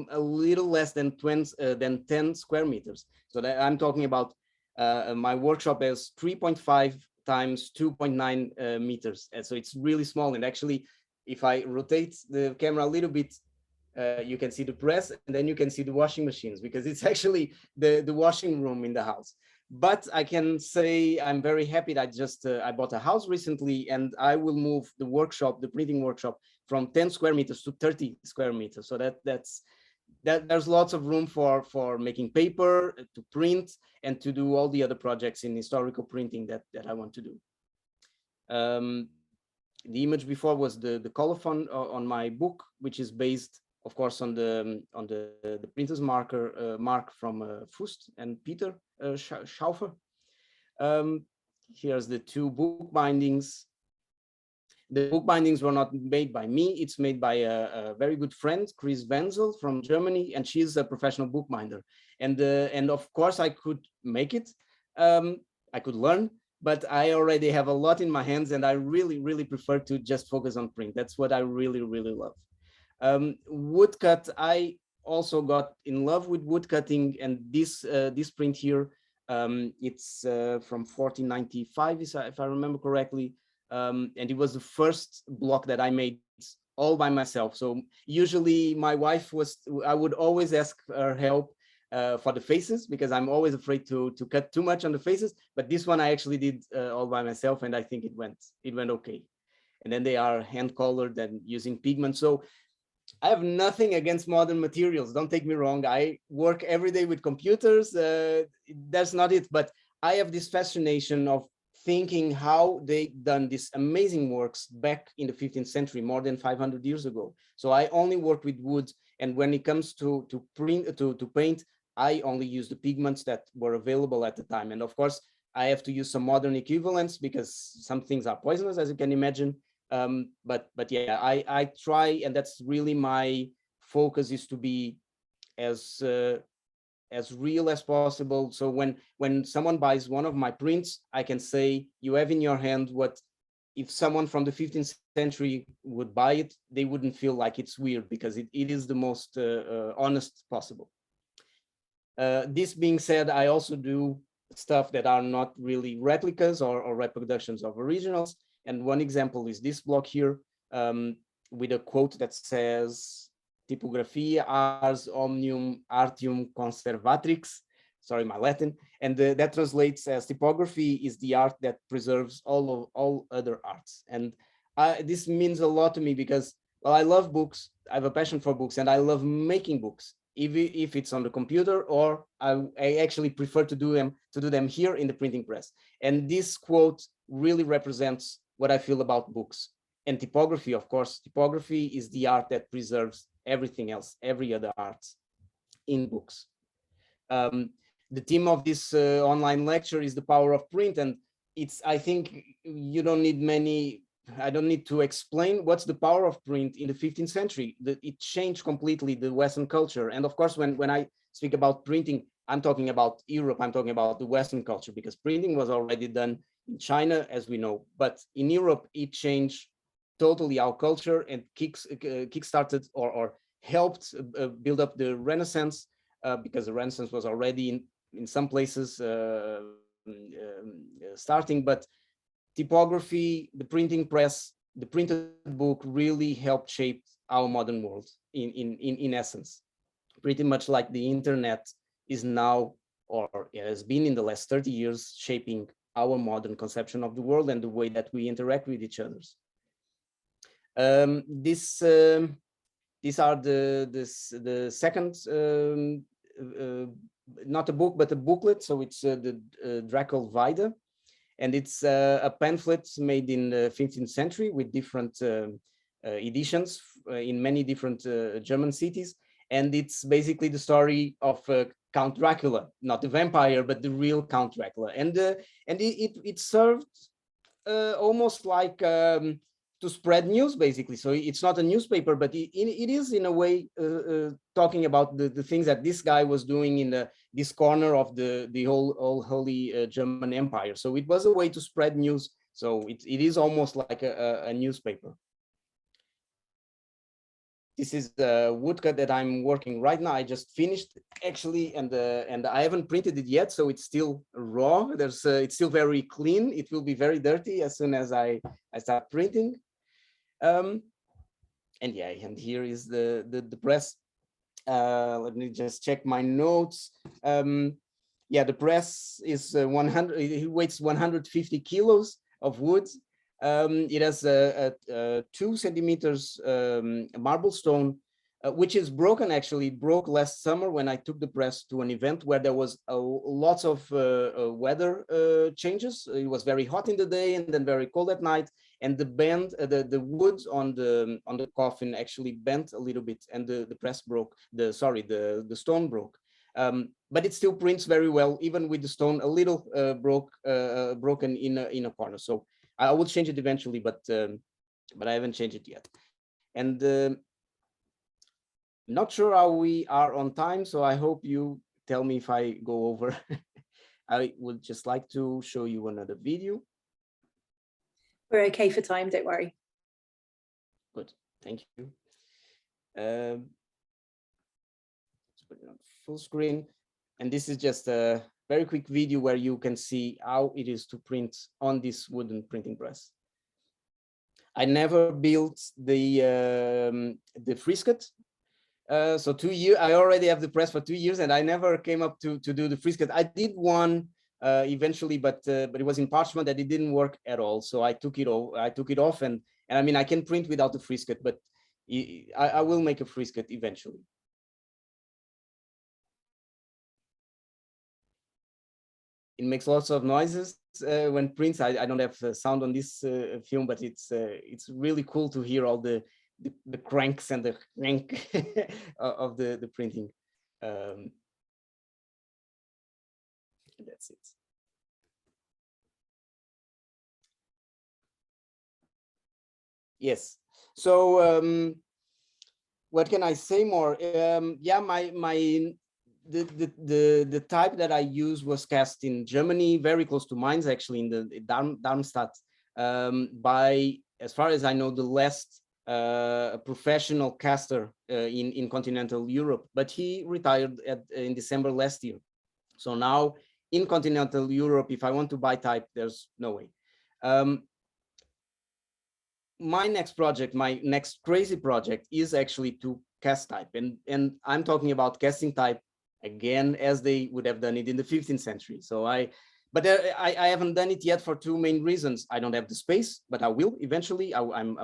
a little less than 10 square meters. So that I'm talking about my workshop has 3.5 times 2.9 meters. And so it's really small. And actually, if I rotate the camera a little bit, you can see the press, and then you can see the washing machines, because it's actually the washing room in the house. But I can say I'm very happy that I bought a house recently, and I will move the workshop, the printing workshop, from 10 square meters to 30 square meters. So there's lots of room for making paper, to print, and to do all the other projects in historical printing that I want to do. The image before was the colophon on my book, which is based, of course, on the printer's mark from Fust and Peter Schaufer. Here's the two book bindings. The book bindings were not made by me. It's made by a very good friend, Chris Wenzel from Germany, and she's a professional bookbinder. And of course, I could make it. I could learn, but I already have a lot in my hands, and I really, really prefer to just focus on print. That's what I really, really love. Woodcut, I also got in love with woodcutting, and this print here, it's from 1495, if I remember correctly, and it was the first block that I made all by myself. So usually my wife I would always ask her help for the faces, because I'm always afraid to cut too much on the faces, but this one I actually did all by myself, and I think it went okay. And then they are hand colored and using pigment. So I have nothing against modern materials. Don't take me wrong. I work every day with computers. That's not it. But I have this fascination of thinking how they done these amazing works back in the 15th century, more than 500 years ago. So I only work with wood. And when it comes to paint, I only use the pigments that were available at the time. And of course, I have to use some modern equivalents, because some things are poisonous, as you can imagine. But yeah, I try, and that's really my focus, is to be as real as possible. So when someone buys one of my prints, I can say, you have in your hand what, if someone from the 15th century would buy it, they wouldn't feel like it's weird, because it is the most honest possible. This being said, I also do stuff that are not really replicas or reproductions of originals. And one example is this block here, with a quote that says, "Typographia ars omnium artium conservatrix." Sorry, my Latin. And that translates as, typography is the art that preserves all other arts. And this means a lot to me, because, well, I love books. I have a passion for books, and I love making books, if it's on the computer, or I actually prefer to do them here in the printing press. And this quote really represents what I feel about books. And typography, of course, typography is the art that preserves everything else, every other art in books. The theme of this online lecture is the power of print, and I think you don't need I don't need to explain what's the power of print in the 15th century. It changed completely the Western culture. And of course, when I speak about printing, I'm talking about Europe, I'm talking about the Western culture, because printing was already done in China, as we know. But in Europe, it changed totally our culture, and kickstarted or helped build up the Renaissance, because the Renaissance was already in some places starting. But typography, the printing press, the printed book really helped shape our modern world in essence. Pretty much like the internet is now, or has been in the last 30 years, shaping our modern conception of the world and the way that we interact with each other. These are the second, not a book, but a booklet. So it's the Draco Vida. And it's a pamphlet made in the 15th century with different editions in many different German cities. And it's basically the story of Count Dracula, not the vampire, but the real Count Dracula. And it served almost like spread news, basically. So it's not a newspaper, but it is in a way talking about the things that this guy was doing in this corner of the whole Holy German Empire. So it was a way to spread news. So it is almost like a newspaper. This is the woodcut that I'm working right now. I just finished actually, and I haven't printed it yet, so it's still raw. It's still very clean. It will be very dirty as soon as I start printing. And yeah, and here is the press. Let me just check my notes. Yeah, the press is 100. It weighs 150 kilos of wood. It has a 2 centimeters marble stone, which is broken. Actually, it broke last summer when I took the press to an event where there was lots of weather changes. It was very hot in the day and then very cold at night, and the wood on the coffin actually bent a little bit, and the press broke. The stone broke. But it still prints very well, even with the stone a little broken in a corner. So I will change it eventually, but I haven't changed it yet. And not sure how we are on time, so I hope you tell me if I go over. I would just like to show you another video. We're okay for time, don't worry. Good, thank you. Let's put it on full screen. And this is just a very quick video where you can see how it is to print on this wooden printing press. I never built the frisket. So 2 years, I already have the press for 2 years, and I never came up to do the frisket. I did one eventually, but it was in parchment that it didn't work at all. So I took it off, and I mean, I can print without the frisket, but I will make a frisket eventually. It makes lots of noises when prints. I don't have sound on this film, but it's really cool to hear all the cranks and the crank of the printing. That's it. Yes. So what can I say more? Yeah, the type that I used was cast in Germany, very close to Mainz, actually, in the Darmstadt, by, as far as I know, the last professional caster in continental Europe. But he retired in December last year. So now in continental Europe, if I want to buy type, there's no way. My next project, my next crazy project, is actually to cast type, and I'm talking about casting type again as they would have done it in the 15th century. So I haven't done it yet for two main reasons. I don't have the space, but I will eventually. I'm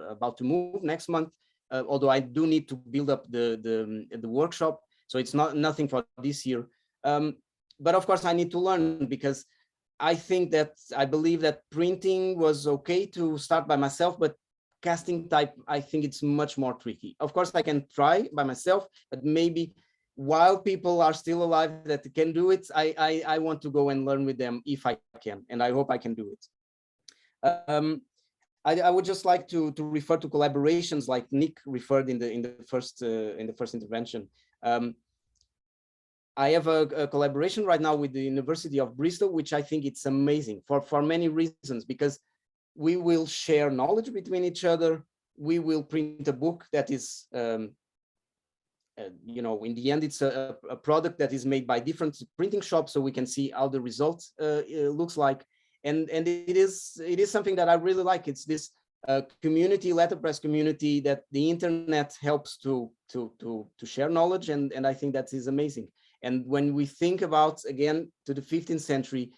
about to move next month, although I do need to build up the workshop. So it's nothing for this year. But of course I need to learn, because I believe that printing was okay to start by myself, but casting type, I think it's much more tricky. Of course I can try by myself, but maybe while people are still alive that can do it, I want to go and learn with them if I can, and I hope I can do it. I would just like to refer to collaborations like Nick referred in the first intervention. I have a collaboration right now with the University of Bristol, which I think it's amazing for many reasons, because we will share knowledge between each other. We will print a book that is, you know, in the end, it's a product that is made by different printing shops, so we can see how the result looks like. And it is something that I really like. It's this community, letterpress community, that the internet helps to share knowledge, and I think that is amazing. And when we think about, again, to the 15th century,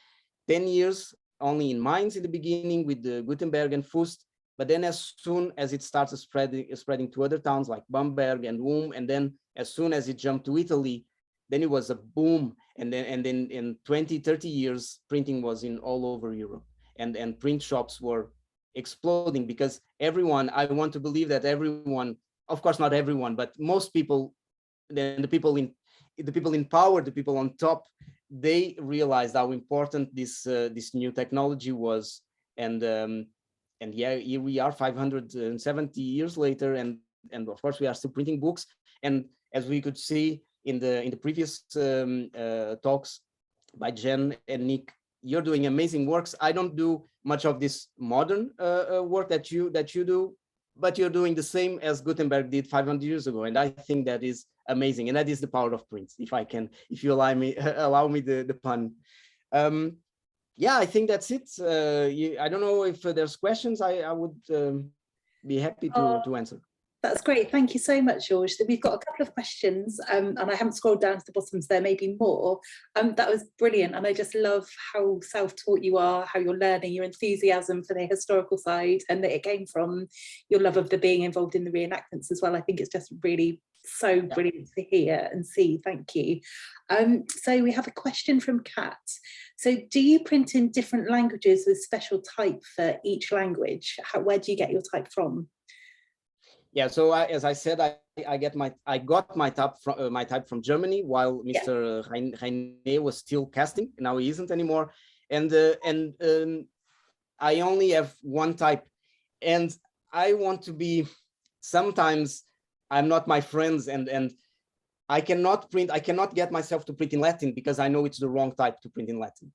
10 years only in Mainz in the beginning with the Gutenberg and Fust, but then as soon as it started spreading to other towns like Bamberg and Ulm, and then as soon as it jumped to Italy, then it was a boom. And then in 20, 30 years, printing was in all over Europe, and print shops were exploding, because everyone, I want to believe that everyone, of course not everyone, but most people, then the people in power, the people on top, they realized how important this new technology was, and yeah, here we are 570 years later, and of course we are still printing books. And as we could see in the previous talks by Jen and Nick, you're doing amazing works. I don't do much of this modern work that you do, but you're doing the same as Gutenberg did 500 years ago, and I think that is amazing, and that is the power of print. If you allow me the pun. Yeah, I think that's it. I don't know if there's questions. I would be happy to answer. That's great. Thank you so much, Jorge. So we've got a couple of questions, and I haven't scrolled down to the bottom, so there may be more. That was brilliant, and I just love how self-taught you are, how you're learning, your enthusiasm for the historical side, and that it came from your love of the being involved in the reenactments as well. I think it's just really so brilliant to hear and see. Thank you. So we have a question from Kat. So do you print in different languages with special type for each language? Where do you get your type from? Yeah, so as I said, I got my type from Germany while Mr. Reine was still casting. Now he isn't anymore, and I only have one type, and I want to be. Sometimes I'm not my friends, and I cannot print. I cannot get myself to print in Latin because I know it's the wrong type to print in Latin.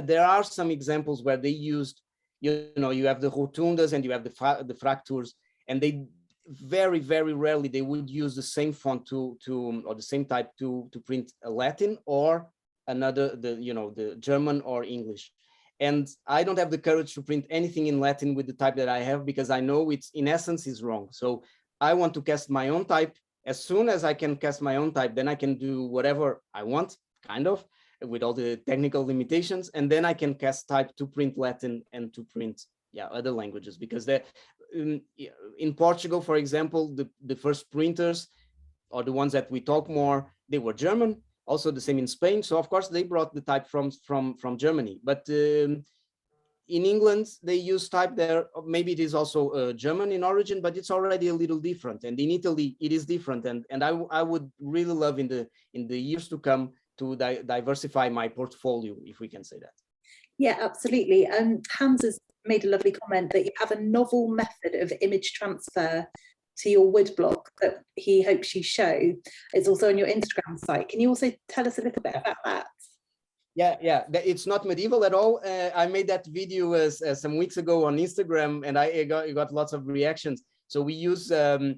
There are some examples where they used, you have the rotundas and you have the fractures, and they very rarely they would use the same font or the same type to print a Latin or another, the German or English. And I don't have the courage to print anything in Latin with the type that I have because I know it's in essence is wrong. So I want to cast my own type. As soon as I can cast my own type, then I can do whatever I want, kind of, with all the technical limitations, and then I can cast type to print Latin and to print other languages, because in Portugal, for example, the first printers, or the ones that we talk more, they were German. Also the same in Spain. So of course they brought the type from Germany. But in England they use type there. Maybe it is also German in origin, but it's already a little different. And in Italy it is different. And I would really love in the years to come to diversify my portfolio, if we can say that. Yeah, absolutely. And Hans has made a lovely comment that you have a novel method of image transfer to your woodblock that he hopes you show. It's also on your Instagram site. Can you also tell us a little bit about that? Yeah, it's not medieval at all. I made that video some weeks ago on Instagram, and I got lots of reactions. So we use a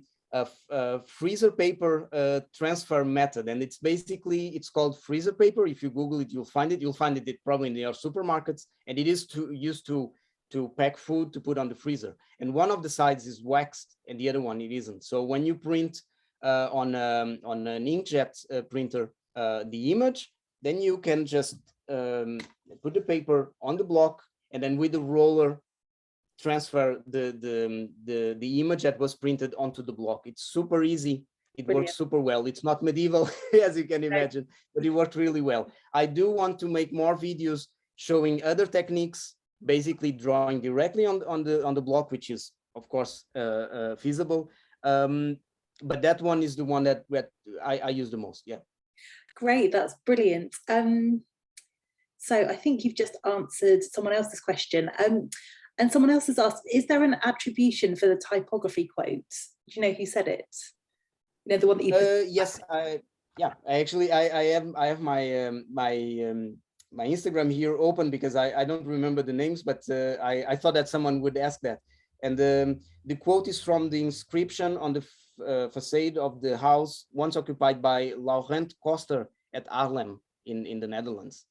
freezer paper transfer method, and it's called freezer paper. If you Google it, you'll find it probably in your supermarkets, and it is used to pack food to put on the freezer. And one of the sides is waxed and the other one it isn't. So when you print on an inkjet printer the image, then you can just put the paper on the block, and then with the roller transfer the image that was printed onto the block. It's super easy. It works super well. It's not medieval as you can imagine, but it worked really well. I do want to make more videos showing other techniques, basically drawing directly on the block, which is of course feasible. But that one is the one that I use the most. Yeah. Great, that's brilliant. So I think you've just answered someone else's question. And someone else has asked, is there an attribution for the typography quote? Do you know who said it? You know, the one that you yes, I have my Instagram here open because I don't remember the names, but I thought that someone would ask that. And the quote is from the inscription on the facade of the house once occupied by Laurent Koster at Haarlem in the Netherlands,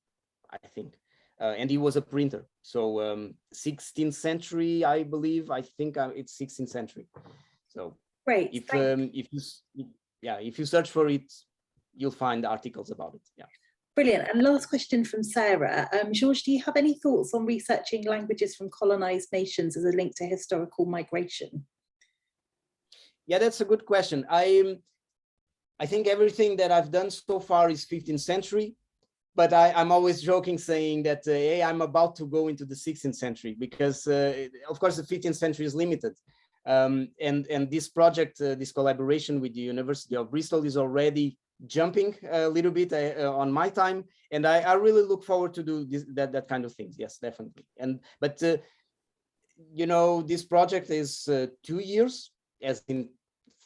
I think. And he was a printer. So 16th century, I believe. I think it's 16th century. So great. If you search for it, you'll find articles about it. Yeah. Brilliant. And last question from Sarah. Jorge, do you have any thoughts on researching languages from colonized nations as a link to historical migration? Yeah, that's a good question. I think everything that I've done so far is 15th century, but I'm always joking saying that, hey, I'm about to go into the 16th century because, of course, the 15th century is limited. And this project, this collaboration with the University of Bristol is already jumping a little bit on my time, and I really look forward to do that kind of things. Yes, definitely. But you know, this project is 2 years, as in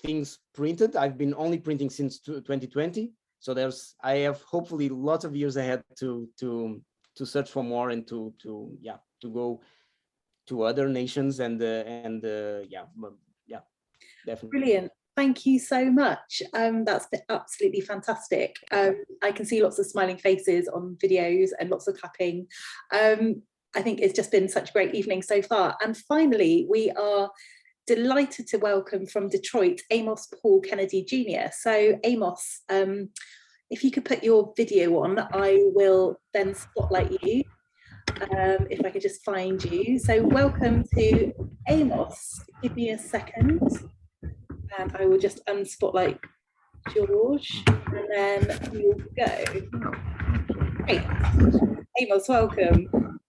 things printed. I've been only printing since 2020. So I have hopefully lots of years ahead to search for more and to go to other nations and yeah, definitely. Brilliant. Thank you so much. That's been absolutely fantastic. I can see lots of smiling faces on videos and lots of clapping. I think it's just been such a great evening so far. And finally, we are delighted to welcome from Detroit, Amos Paul Kennedy Jr. So Amos, if you could put your video on, I will then spotlight you. If I could just find you. So welcome to Amos. Give me a second. And I will just unspotlight George, and then we'll go. Great. Amos, welcome.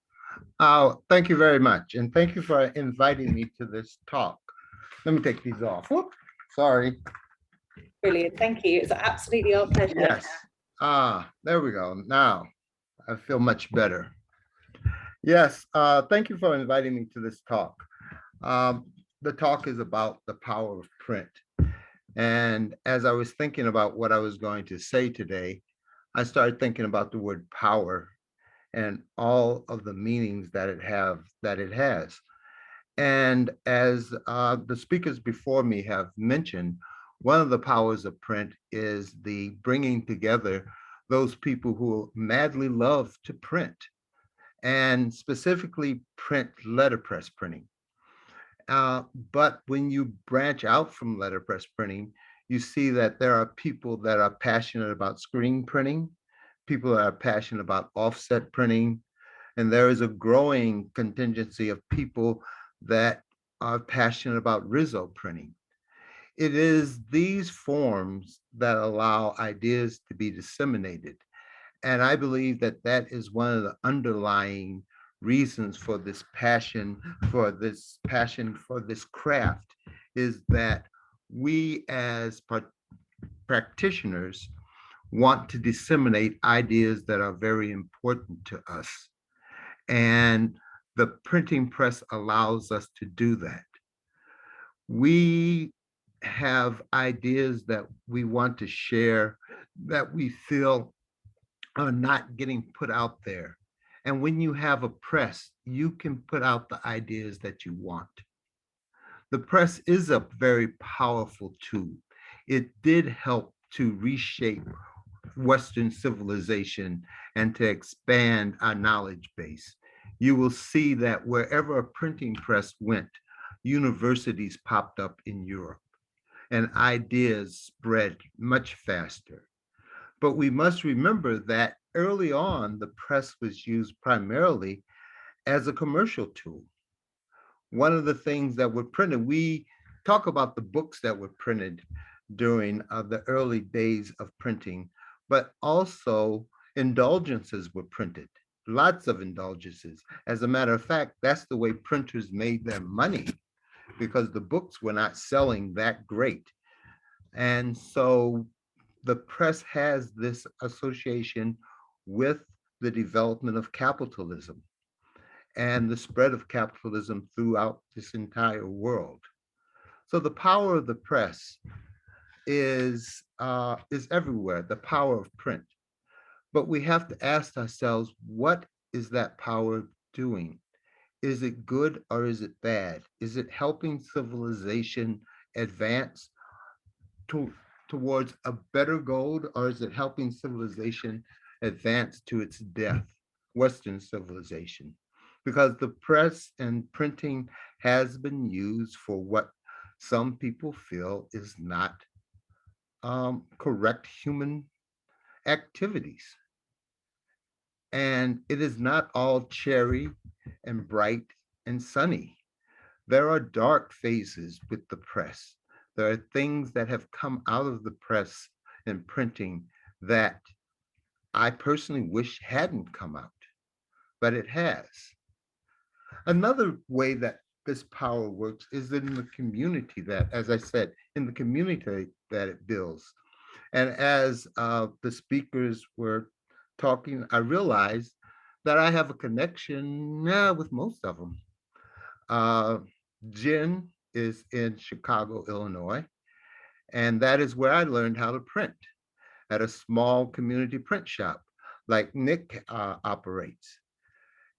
Oh, thank you very much. And thank you for inviting me to this talk. Let me take these off. Whoop, sorry. Brilliant. Thank you. It's absolutely our pleasure. Yes. There we go. Now I feel much better. Yes. Thank you for inviting me to this talk. The talk is about the power of print. And as I was thinking about what I was going to say today, I started thinking about the word power and all of the meanings that it has. And as the speakers before me have mentioned, one of the powers of print is the bringing together those people who madly love to print, and specifically print letterpress printing. But when you branch out from letterpress printing, you see that there are people that are passionate about screen printing, people that are passionate about offset printing, and there is a growing contingency of people that are passionate about Rizzo printing. It is these forms that allow ideas to be disseminated. And I believe that that is one of the underlying reasons for this passion for this craft, is that we as practitioners want to disseminate ideas that are very important to us. And the printing press allows us to do that. We have ideas that we want to share that we feel are not getting put out there. And when you have a press, you can put out the ideas that you want. The press is a very powerful tool. It did help to reshape Western civilization and to expand our knowledge base. You will see that wherever a printing press went, universities popped up in Europe and ideas spread much faster. But we must remember that early on, the press was used primarily as a commercial tool. One of the things that were printed, we talk about the books that were printed during the early days of printing, but also indulgences were printed, lots of indulgences. As a matter of fact, that's the way printers made their money, because the books were not selling that great. And so the press has this association with the development of capitalism and the spread of capitalism throughout this entire world. So the power of the press is everywhere, the power of print. But we have to ask ourselves, what is that power doing? Is it good or is it bad? Is it helping civilization advance towards a better goal, or is it helping civilization advance to its death, Western civilization? Because the press and printing has been used for what some people feel is not correct human activities. And it is not all cherry and bright and sunny. There are dark phases with the press. There are things that have come out of the press and printing that I personally wish hadn't come out, but it has. Another way that this power works is in the community that, as I said, in the community that it builds. And as the speakers were talking, I realized that I have a connection with most of them. Uh, Jen is in Chicago, Illinois, and that is where I learned how to print at a small community print shop like Nick operates.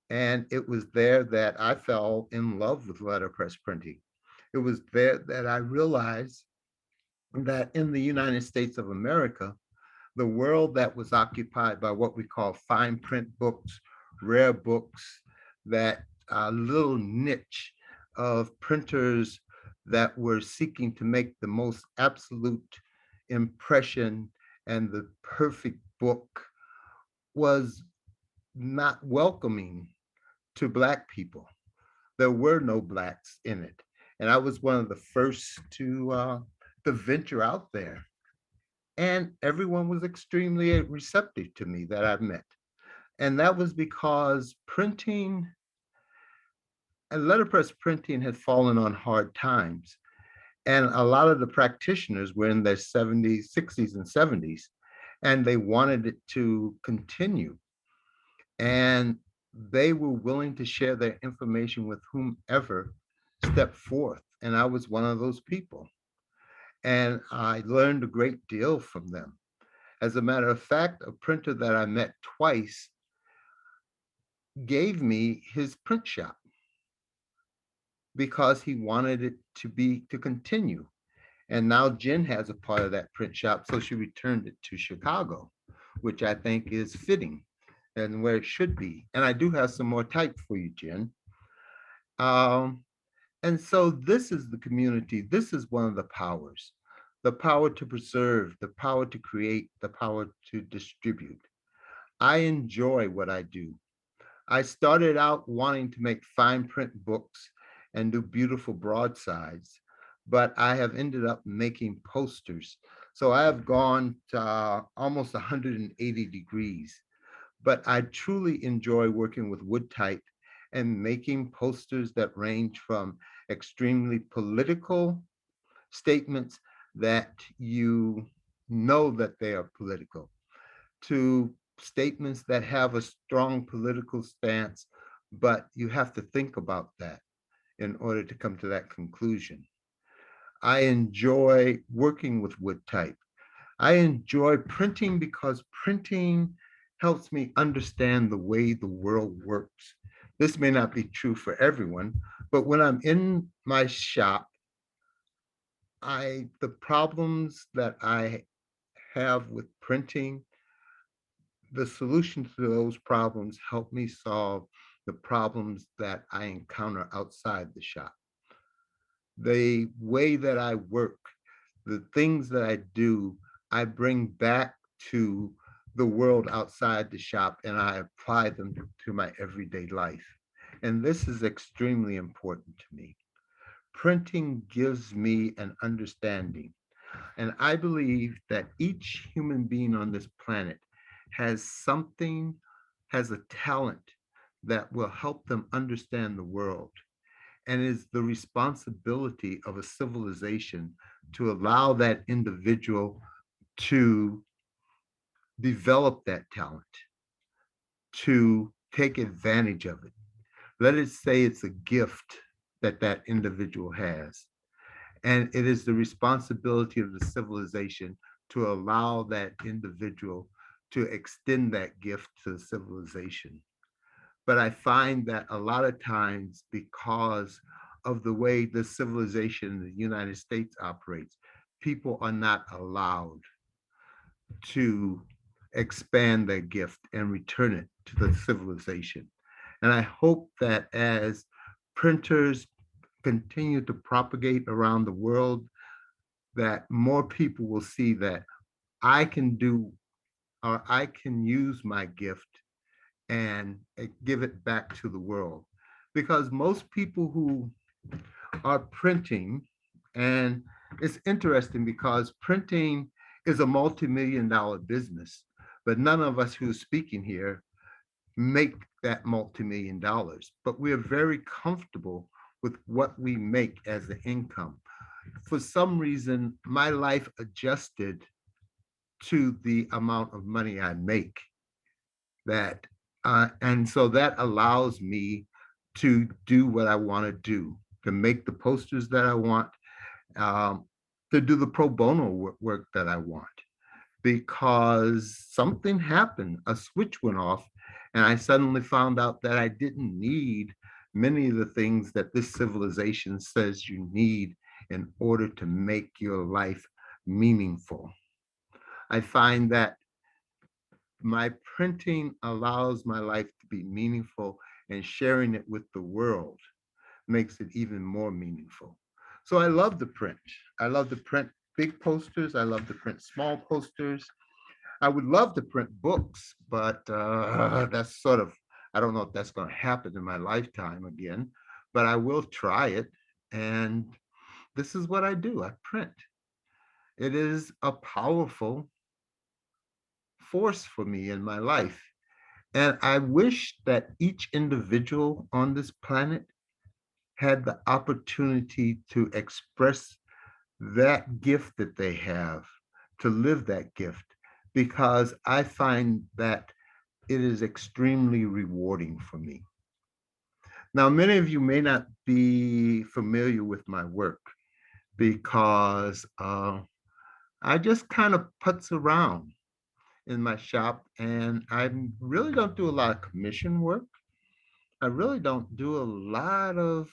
And it was there that I fell in love with letterpress printing. It was there that I realized that in the United States of America, the world that was occupied by what we call fine print books, rare books, that little niche of printers that were seeking to make the most absolute impression and the perfect book was not welcoming to Black people. There were no Blacks in it. And I was one of the first to venture out there. And everyone was extremely receptive to me that I've met. And that was because printing and letterpress printing had fallen on hard times. And a lot of the practitioners were in their 70s, 60s, and 70s, and they wanted it to continue. And they were willing to share their information with whomever stepped forth. And I was one of those people. And I learned a great deal from them. As a matter of fact, a printer that I met twice gave me his print shop because he wanted it to continue. And now Jen has a part of that print shop, so she returned it to Chicago, which I think is fitting and where it should be. And I do have some more type for you, Jen. And so this is the community. This is one of the powers, the power to preserve, the power to create, the power to distribute. I enjoy what I do. I started out wanting to make fine print books and do beautiful broadsides, but I have ended up making posters. So I have gone to almost 180 degrees, but I truly enjoy working with wood type and making posters that range from extremely political statements that you know that they are political to statements that have a strong political stance, but you have to think about that in order to come to that conclusion. I enjoy working with wood type. I enjoy printing because printing helps me understand the way the world works. This may not be true for everyone, but when I'm in my shop, the problems that I have with printing, the solutions to those problems help me solve the problems that I encounter outside the shop. The way that I work, the things that I do, I bring back to the world outside the shop and I apply them to my everyday life. And this is extremely important to me. Printing gives me an understanding. And I believe that each human being on this planet has something, has a talent that will help them understand the world. And it is the responsibility of a civilization to allow that individual to develop that talent, to take advantage of it. Let us say it's a gift that that individual has. And it is the responsibility of the civilization to allow that individual to extend that gift to the civilization. But I find that a lot of times, because of the way the civilization in the United States operates, people are not allowed to expand their gift and return it to the civilization. And I hope that as printers continue to propagate around the world, that more people will see that I can do, or I can use my gift and give it back to the world. Because most people who are printing, and it's interesting because printing is a multi-million-dollar business, but none of us who are speaking here make that multi-million-dollars, but we're very comfortable with what we make as an income. For some reason, my life adjusted to the amount of money I make. And so that allows me to do what I want to do, to make the posters that I want, to do the pro bono work that I want. Because something happened, a switch went off, and I suddenly found out that I didn't need many of the things that this civilization says you need in order to make your life meaningful. I find that my printing allows my life to be meaningful, and sharing it with the world makes it even more meaningful. So I love to print. I love to print big posters. I love to print small posters. I would love to print books, but that's sort of, I don't know if that's going to happen in my lifetime again, but I will try it. And this is what I do. I print. It is a powerful force for me in my life. And I wish that each individual on this planet had the opportunity to express that gift that they have, to live that gift, because I find that it is extremely rewarding for me. Now, many of you may not be familiar with my work because I just kind of putz around in my shop, and I really don't do a lot of commission work. I really don't do a lot of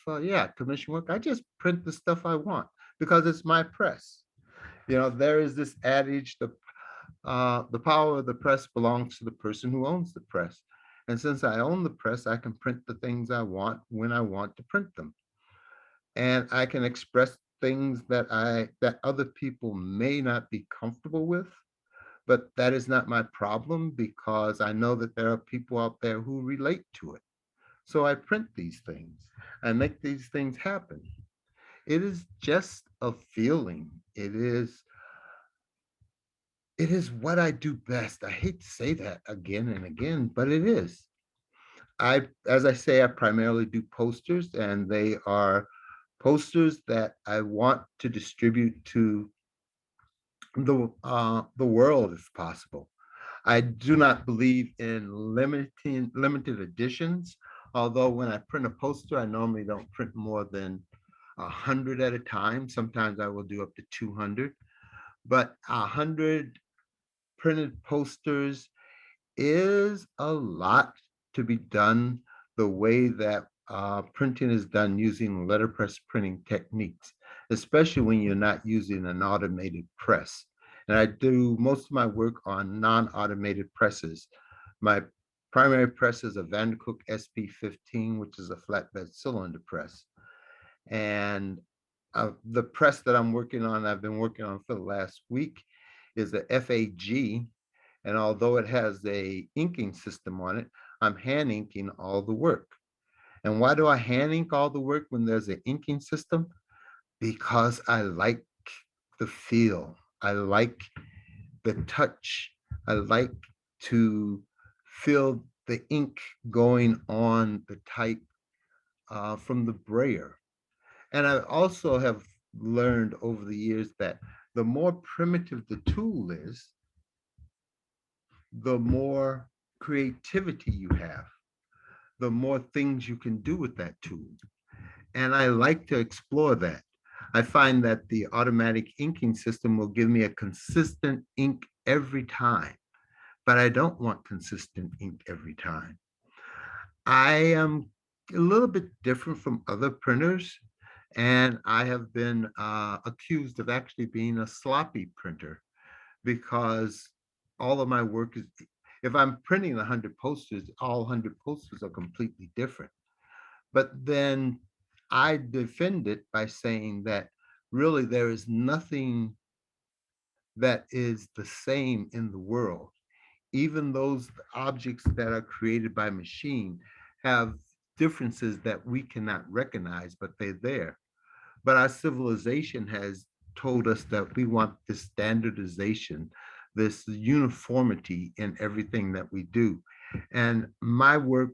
commission work. I just print the stuff I want because it's my press. You know, there is this adage, the power of the press belongs to the person who owns the press. And since I own the press, I can print the things I want when I want to print them. And I can express things that other people may not be comfortable with, but that is not my problem because I know that there are people out there who relate to it. So I print these things. I make these things happen. It is just a feeling. It is what I do best. I hate to say that again and again, but it is. As I say, I primarily do posters, and they are posters that I want to distribute to the world if possible. I do not believe in limited editions, although when I print a poster, I normally don't print more than 100 at a time. Sometimes I will do up to 200, but 100 printed posters is a lot to be done the way that printing is done using letterpress printing techniques, especially when you're not using an automated press. And I do most of my work on non-automated presses. My primary press is a Vandercook SP15, which is a flatbed cylinder press. And the press that I'm working on, I've been working on for the last week, is the FAG. And although it has a inking system on it, I'm hand inking all the work. And why do I hand ink all the work when there's an inking system? Because I like the feel. I like the touch. I like to feel the ink going on the type from the brayer. And I also have learned over the years that the more primitive the tool is, the more creativity you have, the more things you can do with that tool. And I like to explore that. I find that the automatic inking system will give me a consistent ink every time, but I don't want consistent ink every time. I am a little bit different from other printers, and I have been accused of actually being a sloppy printer because all of my work is, if I'm printing 100 posters, all 100 posters are completely different. But then I defend it by saying that really there is nothing that is the same in the world. Even those objects that are created by machine have differences that we cannot recognize, but they're there. But our civilization has told us that we want this standardization, this uniformity in everything that we do. And my work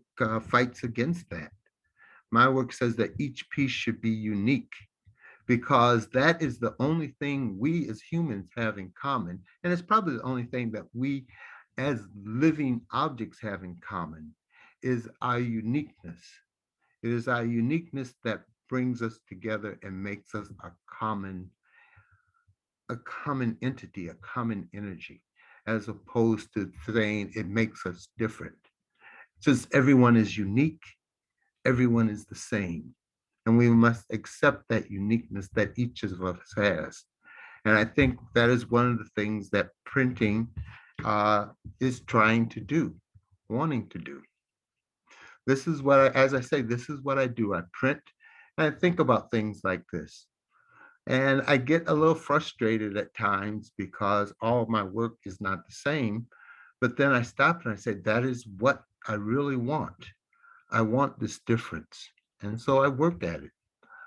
fights against that. My work says that each piece should be unique because that is the only thing we as humans have in common. And it's probably the only thing that we as living objects have in common is our uniqueness. It is our uniqueness that brings us together and makes us a common entity, a common energy, as opposed to saying it makes us different. Since everyone is unique, everyone is the same. And we must accept that uniqueness that each of us has. And I think that is one of the things that printing is trying to do, wanting to do. This is what as I say, this is what I do. I print and I think about things like this. And I get a little frustrated at times because all of my work is not the same. But then I stop and I say, that is what I really want. I want this difference. And so I work at it.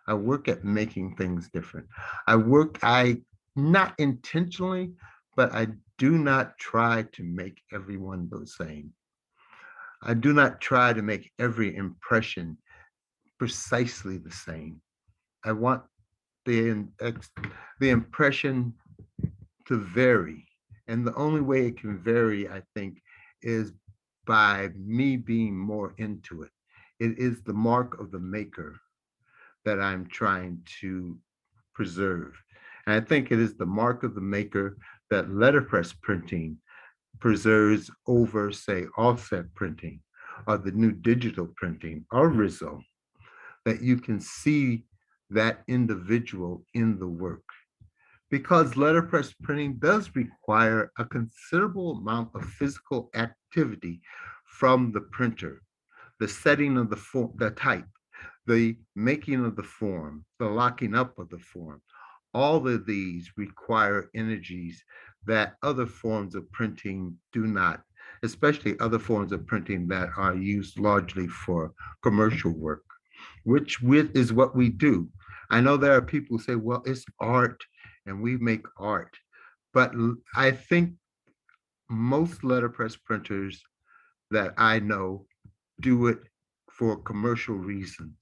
I work at making things different. I not intentionally, but I do not try to make everyone the same. I do not try to make every impression precisely the same. I want the impression to vary. And the only way it can vary, I think, is by me being more into it. It is the mark of the maker that I'm trying to preserve. And I think it is the mark of the maker that letterpress printing preserves over, say, offset printing or the new digital printing or Rizzo, that you can see that individual in the work. Because letterpress printing does require a considerable amount of physical activity from the printer, the setting of the form, the type, the making of the form, the locking up of the form. All of these require energies that other forms of printing do not, especially other forms of printing that are used largely for commercial work, which is what we do. I know there are people who say, well, it's art and we make art. But I think most letterpress printers that I know do it for commercial reasons.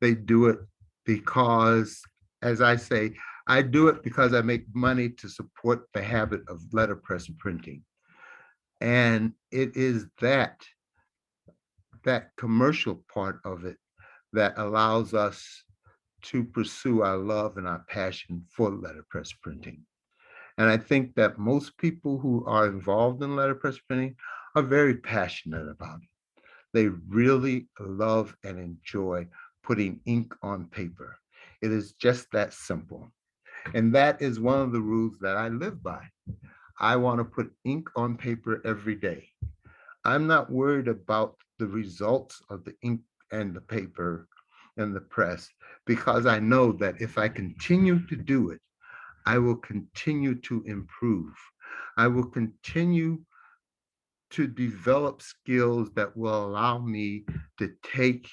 They do it because, as I say, I do it because I make money to support the habit of letterpress printing. And it is that commercial part of it that allows us to pursue our love and our passion for letterpress printing. And I think that most people who are involved in letterpress printing are very passionate about it. They really love and enjoy putting ink on paper. It is just that simple. And that is one of the rules that I live by. I want to put ink on paper every day. I'm not worried about the results of the ink and the paper and the press, because I know that if I continue to do it, I will continue to improve. I will continue to develop skills that will allow me to take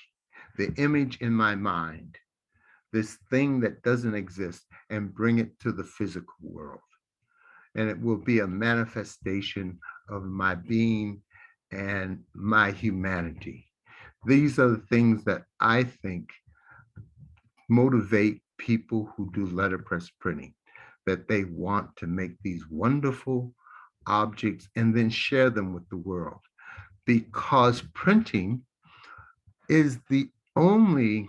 the image in my mind, this thing that doesn't exist, and bring it to the physical world. And it will be a manifestation of my being and my humanity. These are the things that I think motivate people who do letterpress printing, that they want to make these wonderful objects and then share them with the world. Because printing is the only,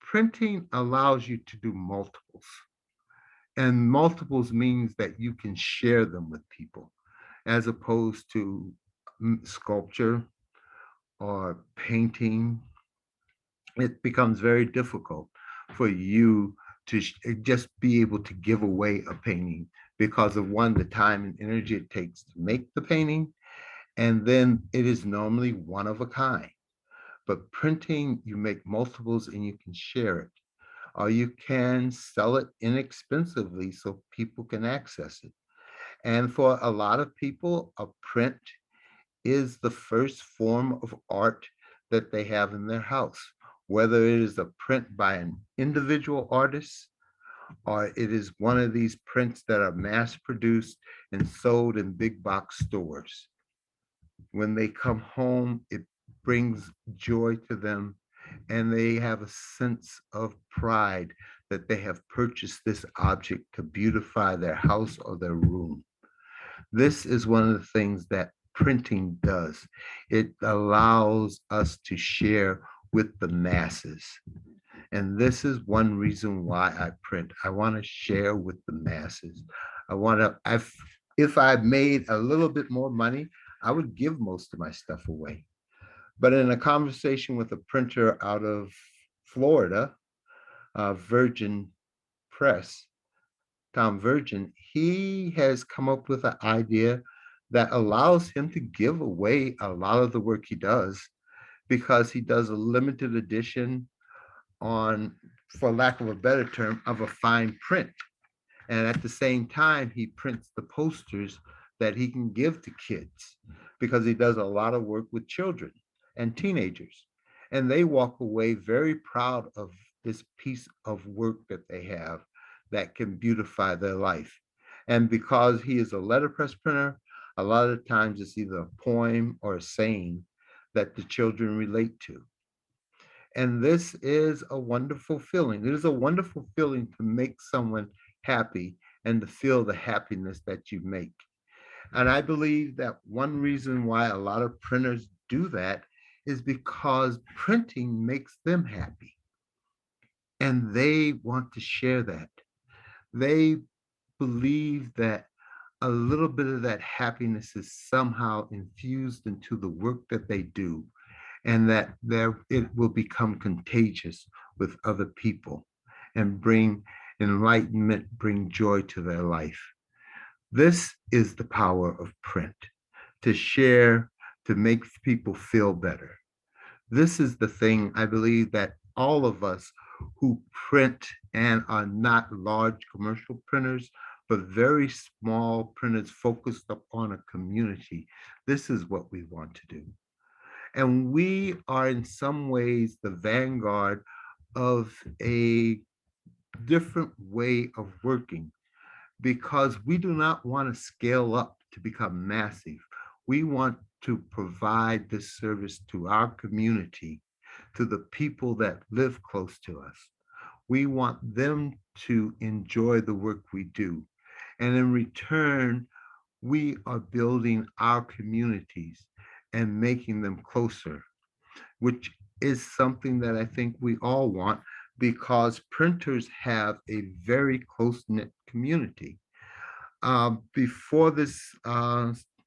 printing allows you to do multiples. And multiples means that you can share them with people, as opposed to sculpture or painting. It becomes very difficult for you to just be able to give away a painting because of one, the time and energy it takes to make the painting, and then it is normally one of a kind. But printing, you make multiples and you can share it, or you can sell it inexpensively so people can access it. And for a lot of people, a print is the first form of art that they have in their house, whether it is a print by an individual artist or it is one of these prints that are mass produced and sold in big box stores. When they come home, it brings joy to them, and they have a sense of pride that they have purchased this object to beautify their house or their room. This is one of the things that printing does. It allows us to share with the masses. And this is one reason why I print. I want to share with the masses. If I made a little bit more money, I would give most of my stuff away. But in a conversation with a printer out of Florida, Virgin Press, Tom Virgin, he has come up with an idea that allows him to give away a lot of the work he does, because he does a limited edition on, for lack of a better term, of a fine print. And at the same time, he prints the posters that he can give to kids, because he does a lot of work with children and teenagers. And they walk away very proud of this piece of work that they have that can beautify their life. And because he is a letterpress printer, a lot of times it's either a poem or a saying that the children relate to. And this is a wonderful feeling. It is a wonderful feeling to make someone happy and to feel the happiness that you make. And I believe that one reason why a lot of printers do that is because printing makes them happy. And they want to share that. They believe that a little bit of that happiness is somehow infused into the work that they do, and that it will become contagious with other people and bring enlightenment, bring joy to their life. This is the power of print, to share, to make people feel better. This is the thing I believe that all of us who print and are not large commercial printers, but very small printers focused upon a community, this is what we want to do. And we are in some ways the vanguard of a different way of working, because we do not want to scale up to become massive. We want to provide this service to our community, to the people that live close to us. We want them to enjoy the work we do. And in return, we are building our communities and making them closer, which is something that I think we all want, because printers have a very close-knit community. Before this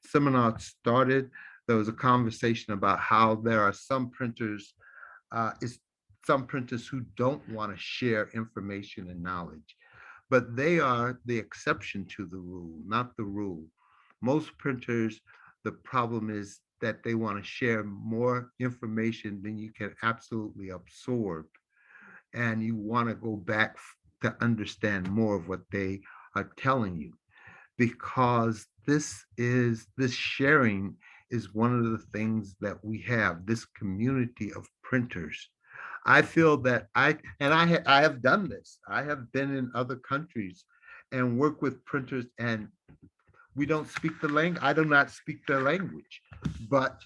seminar started, there was a conversation about how there are some printers who don't want to share information and knowledge, but they are the exception to the rule, not the rule. Most printers, the problem is that they want to share more information than you can absolutely absorb, and you want to go back to understand more of what they are telling you, because this sharing is one of the things that we have, this community of printers. I feel that I have done this. I have been in other countries and work with printers, and we don't speak the language. I do not speak their language, but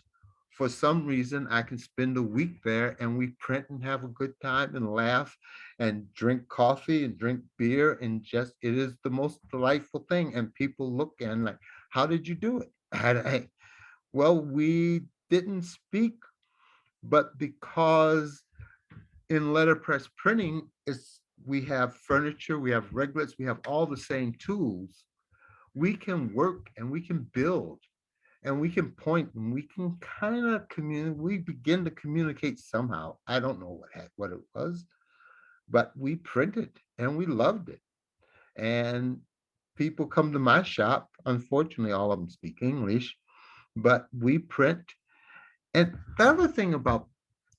for some reason I can spend a week there and we print and have a good time and laugh and drink coffee and drink beer, and just, it is the most delightful thing. And people look and like, how did you do it? Well, we didn't speak, but because in letterpress printing, we have furniture, we have reglets, we have all the same tools. We can work and we can build and we can point and we can kind of communicate. We begin to communicate somehow. I don't know what it was, but we printed and we loved it. And people come to my shop. Unfortunately, all of them speak English, but we print. And the other thing about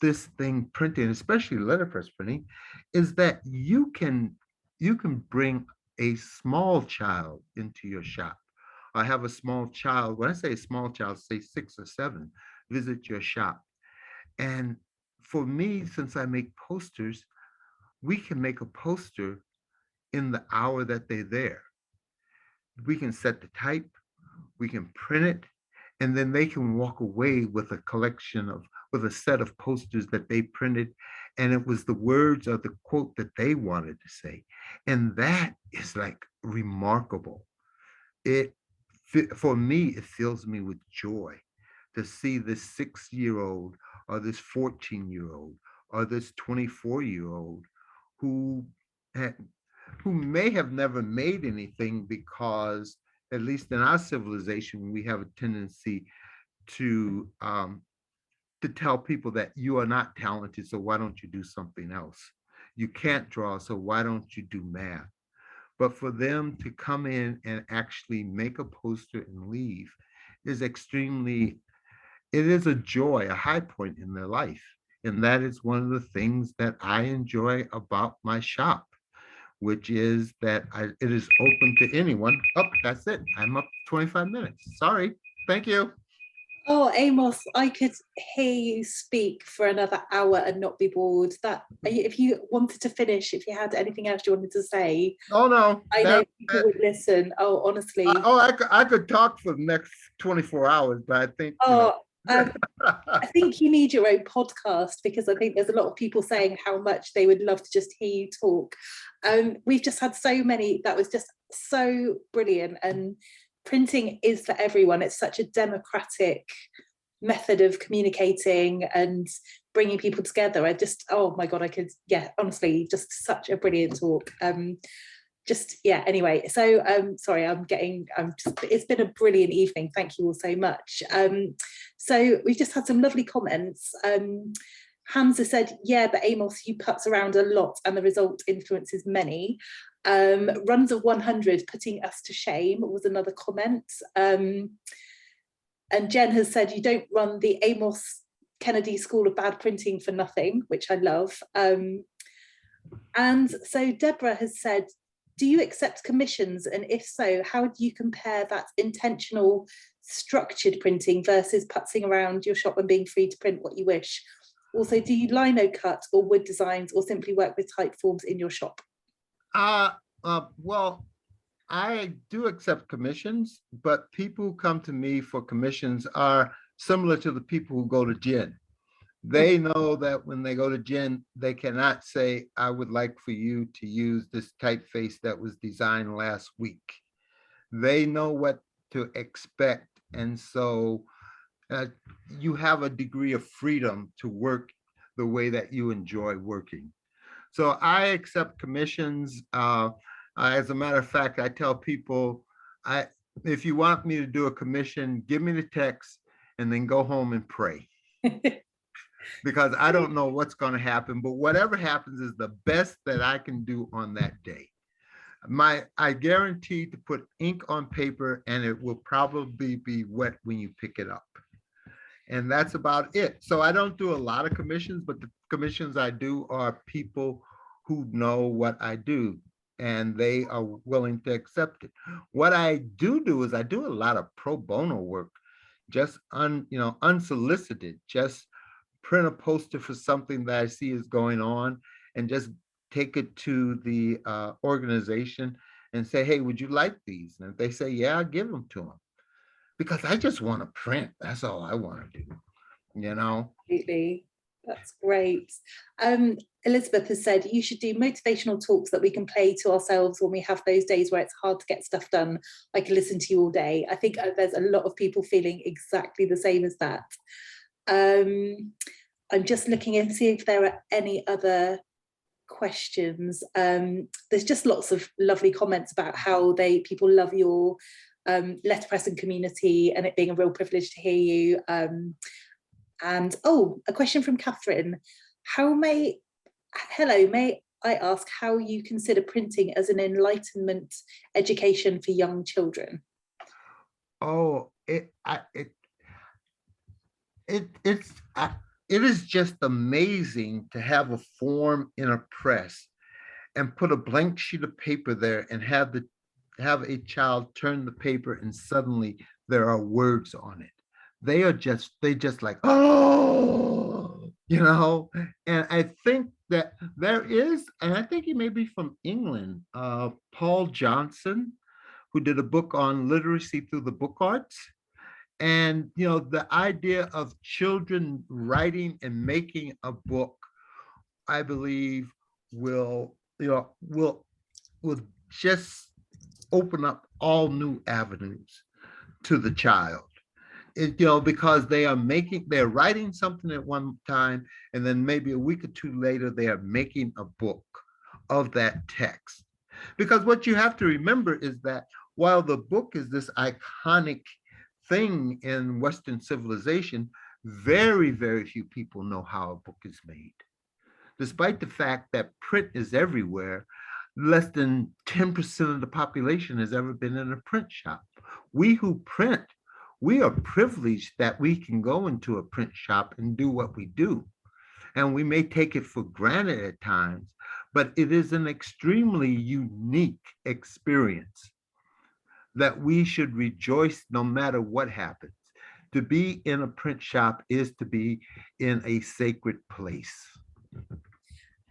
this thing printing, especially letterpress printing, is that you can bring a small child into your shop. I have a small child. When I say a small child, say 6 or 7, visit your shop. And for me, since I make posters, we can make a poster in the hour that they're there. We can set the type, we can print it, and then they can walk away with with a set of posters that they printed, and it was the words or the quote that they wanted to say. And that is like remarkable. It for me, it fills me with joy to see this 6-year-old or this 14-year-old or this 24-year-old who who may have never made anything, because at least in our civilization, we have a tendency to tell people that you are not talented, so why don't you do something else? You can't draw, so why don't you do math? But for them to come in and actually make a poster and leave is extremely, it is a joy, a high point in their life. And that is one of the things that I enjoy about my shop, which is that it is open to anyone. Oh, that's it. I'm up 25 minutes. Sorry. Thank you. Oh, Amos, I could hear you speak for another hour and not be bored. That if you wanted to finish, if you had anything else you wanted to say, Oh no, I know people would listen. Oh, honestly. I could talk for the next 24 hours, but I think. I think you need your own podcast, because I think there's a lot of people saying how much they would love to just hear you talk. We've just had so many. That was just so brilliant. And printing is for everyone. It's such a democratic method of communicating and bringing people together. I just, oh my God, I could, yeah, honestly, just such a brilliant talk. Anyway, so sorry, it's been a brilliant evening. Thank you all so much. So we've just had some lovely comments. Hamza said, yeah, but Amos, you putz around a lot and the result influences many. Runs of 100 putting us to shame was another comment. And Jen has said, you don't run the Amos Kennedy School of Bad Printing for nothing, which I love. And so Deborah has said, do you accept commissions? And if so, how do you compare that intentional, structured printing versus putzing around your shop and being free to print what you wish? Also, do you lino cut or wood designs, or simply work with type forms in your shop? Well, I do accept commissions, but people who come to me for commissions are similar to the people who go to Jen. They know that when they go to Jen, they cannot say, I would like for you to use this typeface that was designed last week. They know what to expect. And so you have a degree of freedom to work the way that you enjoy working. So I accept commissions. As a matter of fact, I tell people, if you want me to do a commission, give me the text and then go home and pray. Because I don't know what's going to happen, but whatever happens is the best that I can do on that day. I guarantee to put ink on paper and it will probably be wet when you pick it up. And that's about it. So I don't do a lot of commissions, but the commissions I do are people who know what I do and they are willing to accept it. What I do is I do a lot of pro bono work, just unsolicited, just print a poster for something that I see is going on and just take it to the organization and say, hey, would you like these? And if they say, yeah, I'll give them to them. Because I just want to print. That's all I want to do, Absolutely. That's great. Elizabeth has said, you should do motivational talks that we can play to ourselves when we have those days where it's hard to get stuff done. I can listen to you all day. I think there's a lot of people feeling exactly the same as that. I'm just looking and see if there are any other questions. There's just lots of lovely comments about how people love your letterpress and community, and it being a real privilege to hear you. And a question from Catherine. May I ask how you consider printing as an Enlightenment education for young children? It is just amazing to have a form in a press and put a blank sheet of paper there and have a child turn the paper and suddenly there are words on it. They just like, oh, and I think that there is, and I think he may be from England, Paul Johnson, who did a book on literacy through the book arts. And, the idea of children writing and making a book, I believe will just open up all new avenues. to the child. Because they're writing something at one time, and then maybe a week or two later, they are making a book of that text. Because what you have to remember is that while the book is this iconic thing in Western civilization, very, very few people know how a book is made. Despite the fact that print is everywhere, less than 10% of the population has ever been in a print shop. We who print, we are privileged that we can go into a print shop and do what we do. And we may take it for granted at times, but it is an extremely unique experience that we should rejoice no matter what happens. To be in a print shop is to be in a sacred place.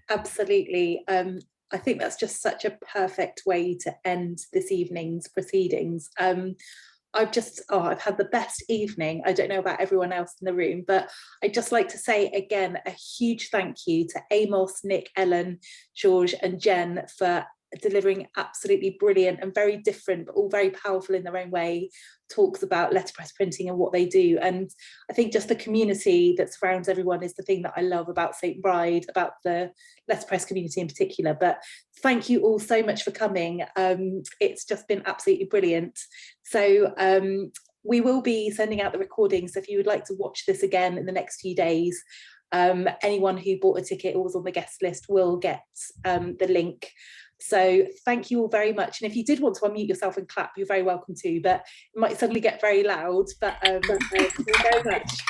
Absolutely. I think that's just such a perfect way to end this evening's proceedings. I've had the best evening. I don't know about everyone else in the room, but I'd just like to say again, a huge thank you to Amos, Nick, Ellen, Jorge and Jen for delivering absolutely brilliant and very different, but all very powerful in their own way, talks about letterpress printing and what they do. And I think just the community that surrounds everyone is the thing that I love about St Bride, about the letterpress community in particular. But thank you all so much for coming. It's just been absolutely brilliant. So we will be sending out the recording. So if you would like to watch this again in the next few days, anyone who bought a ticket or was on the guest list will get the link. So thank you all very much. And if you did want to unmute yourself and clap, you're very welcome to, but it might suddenly get very loud, but thank you very much.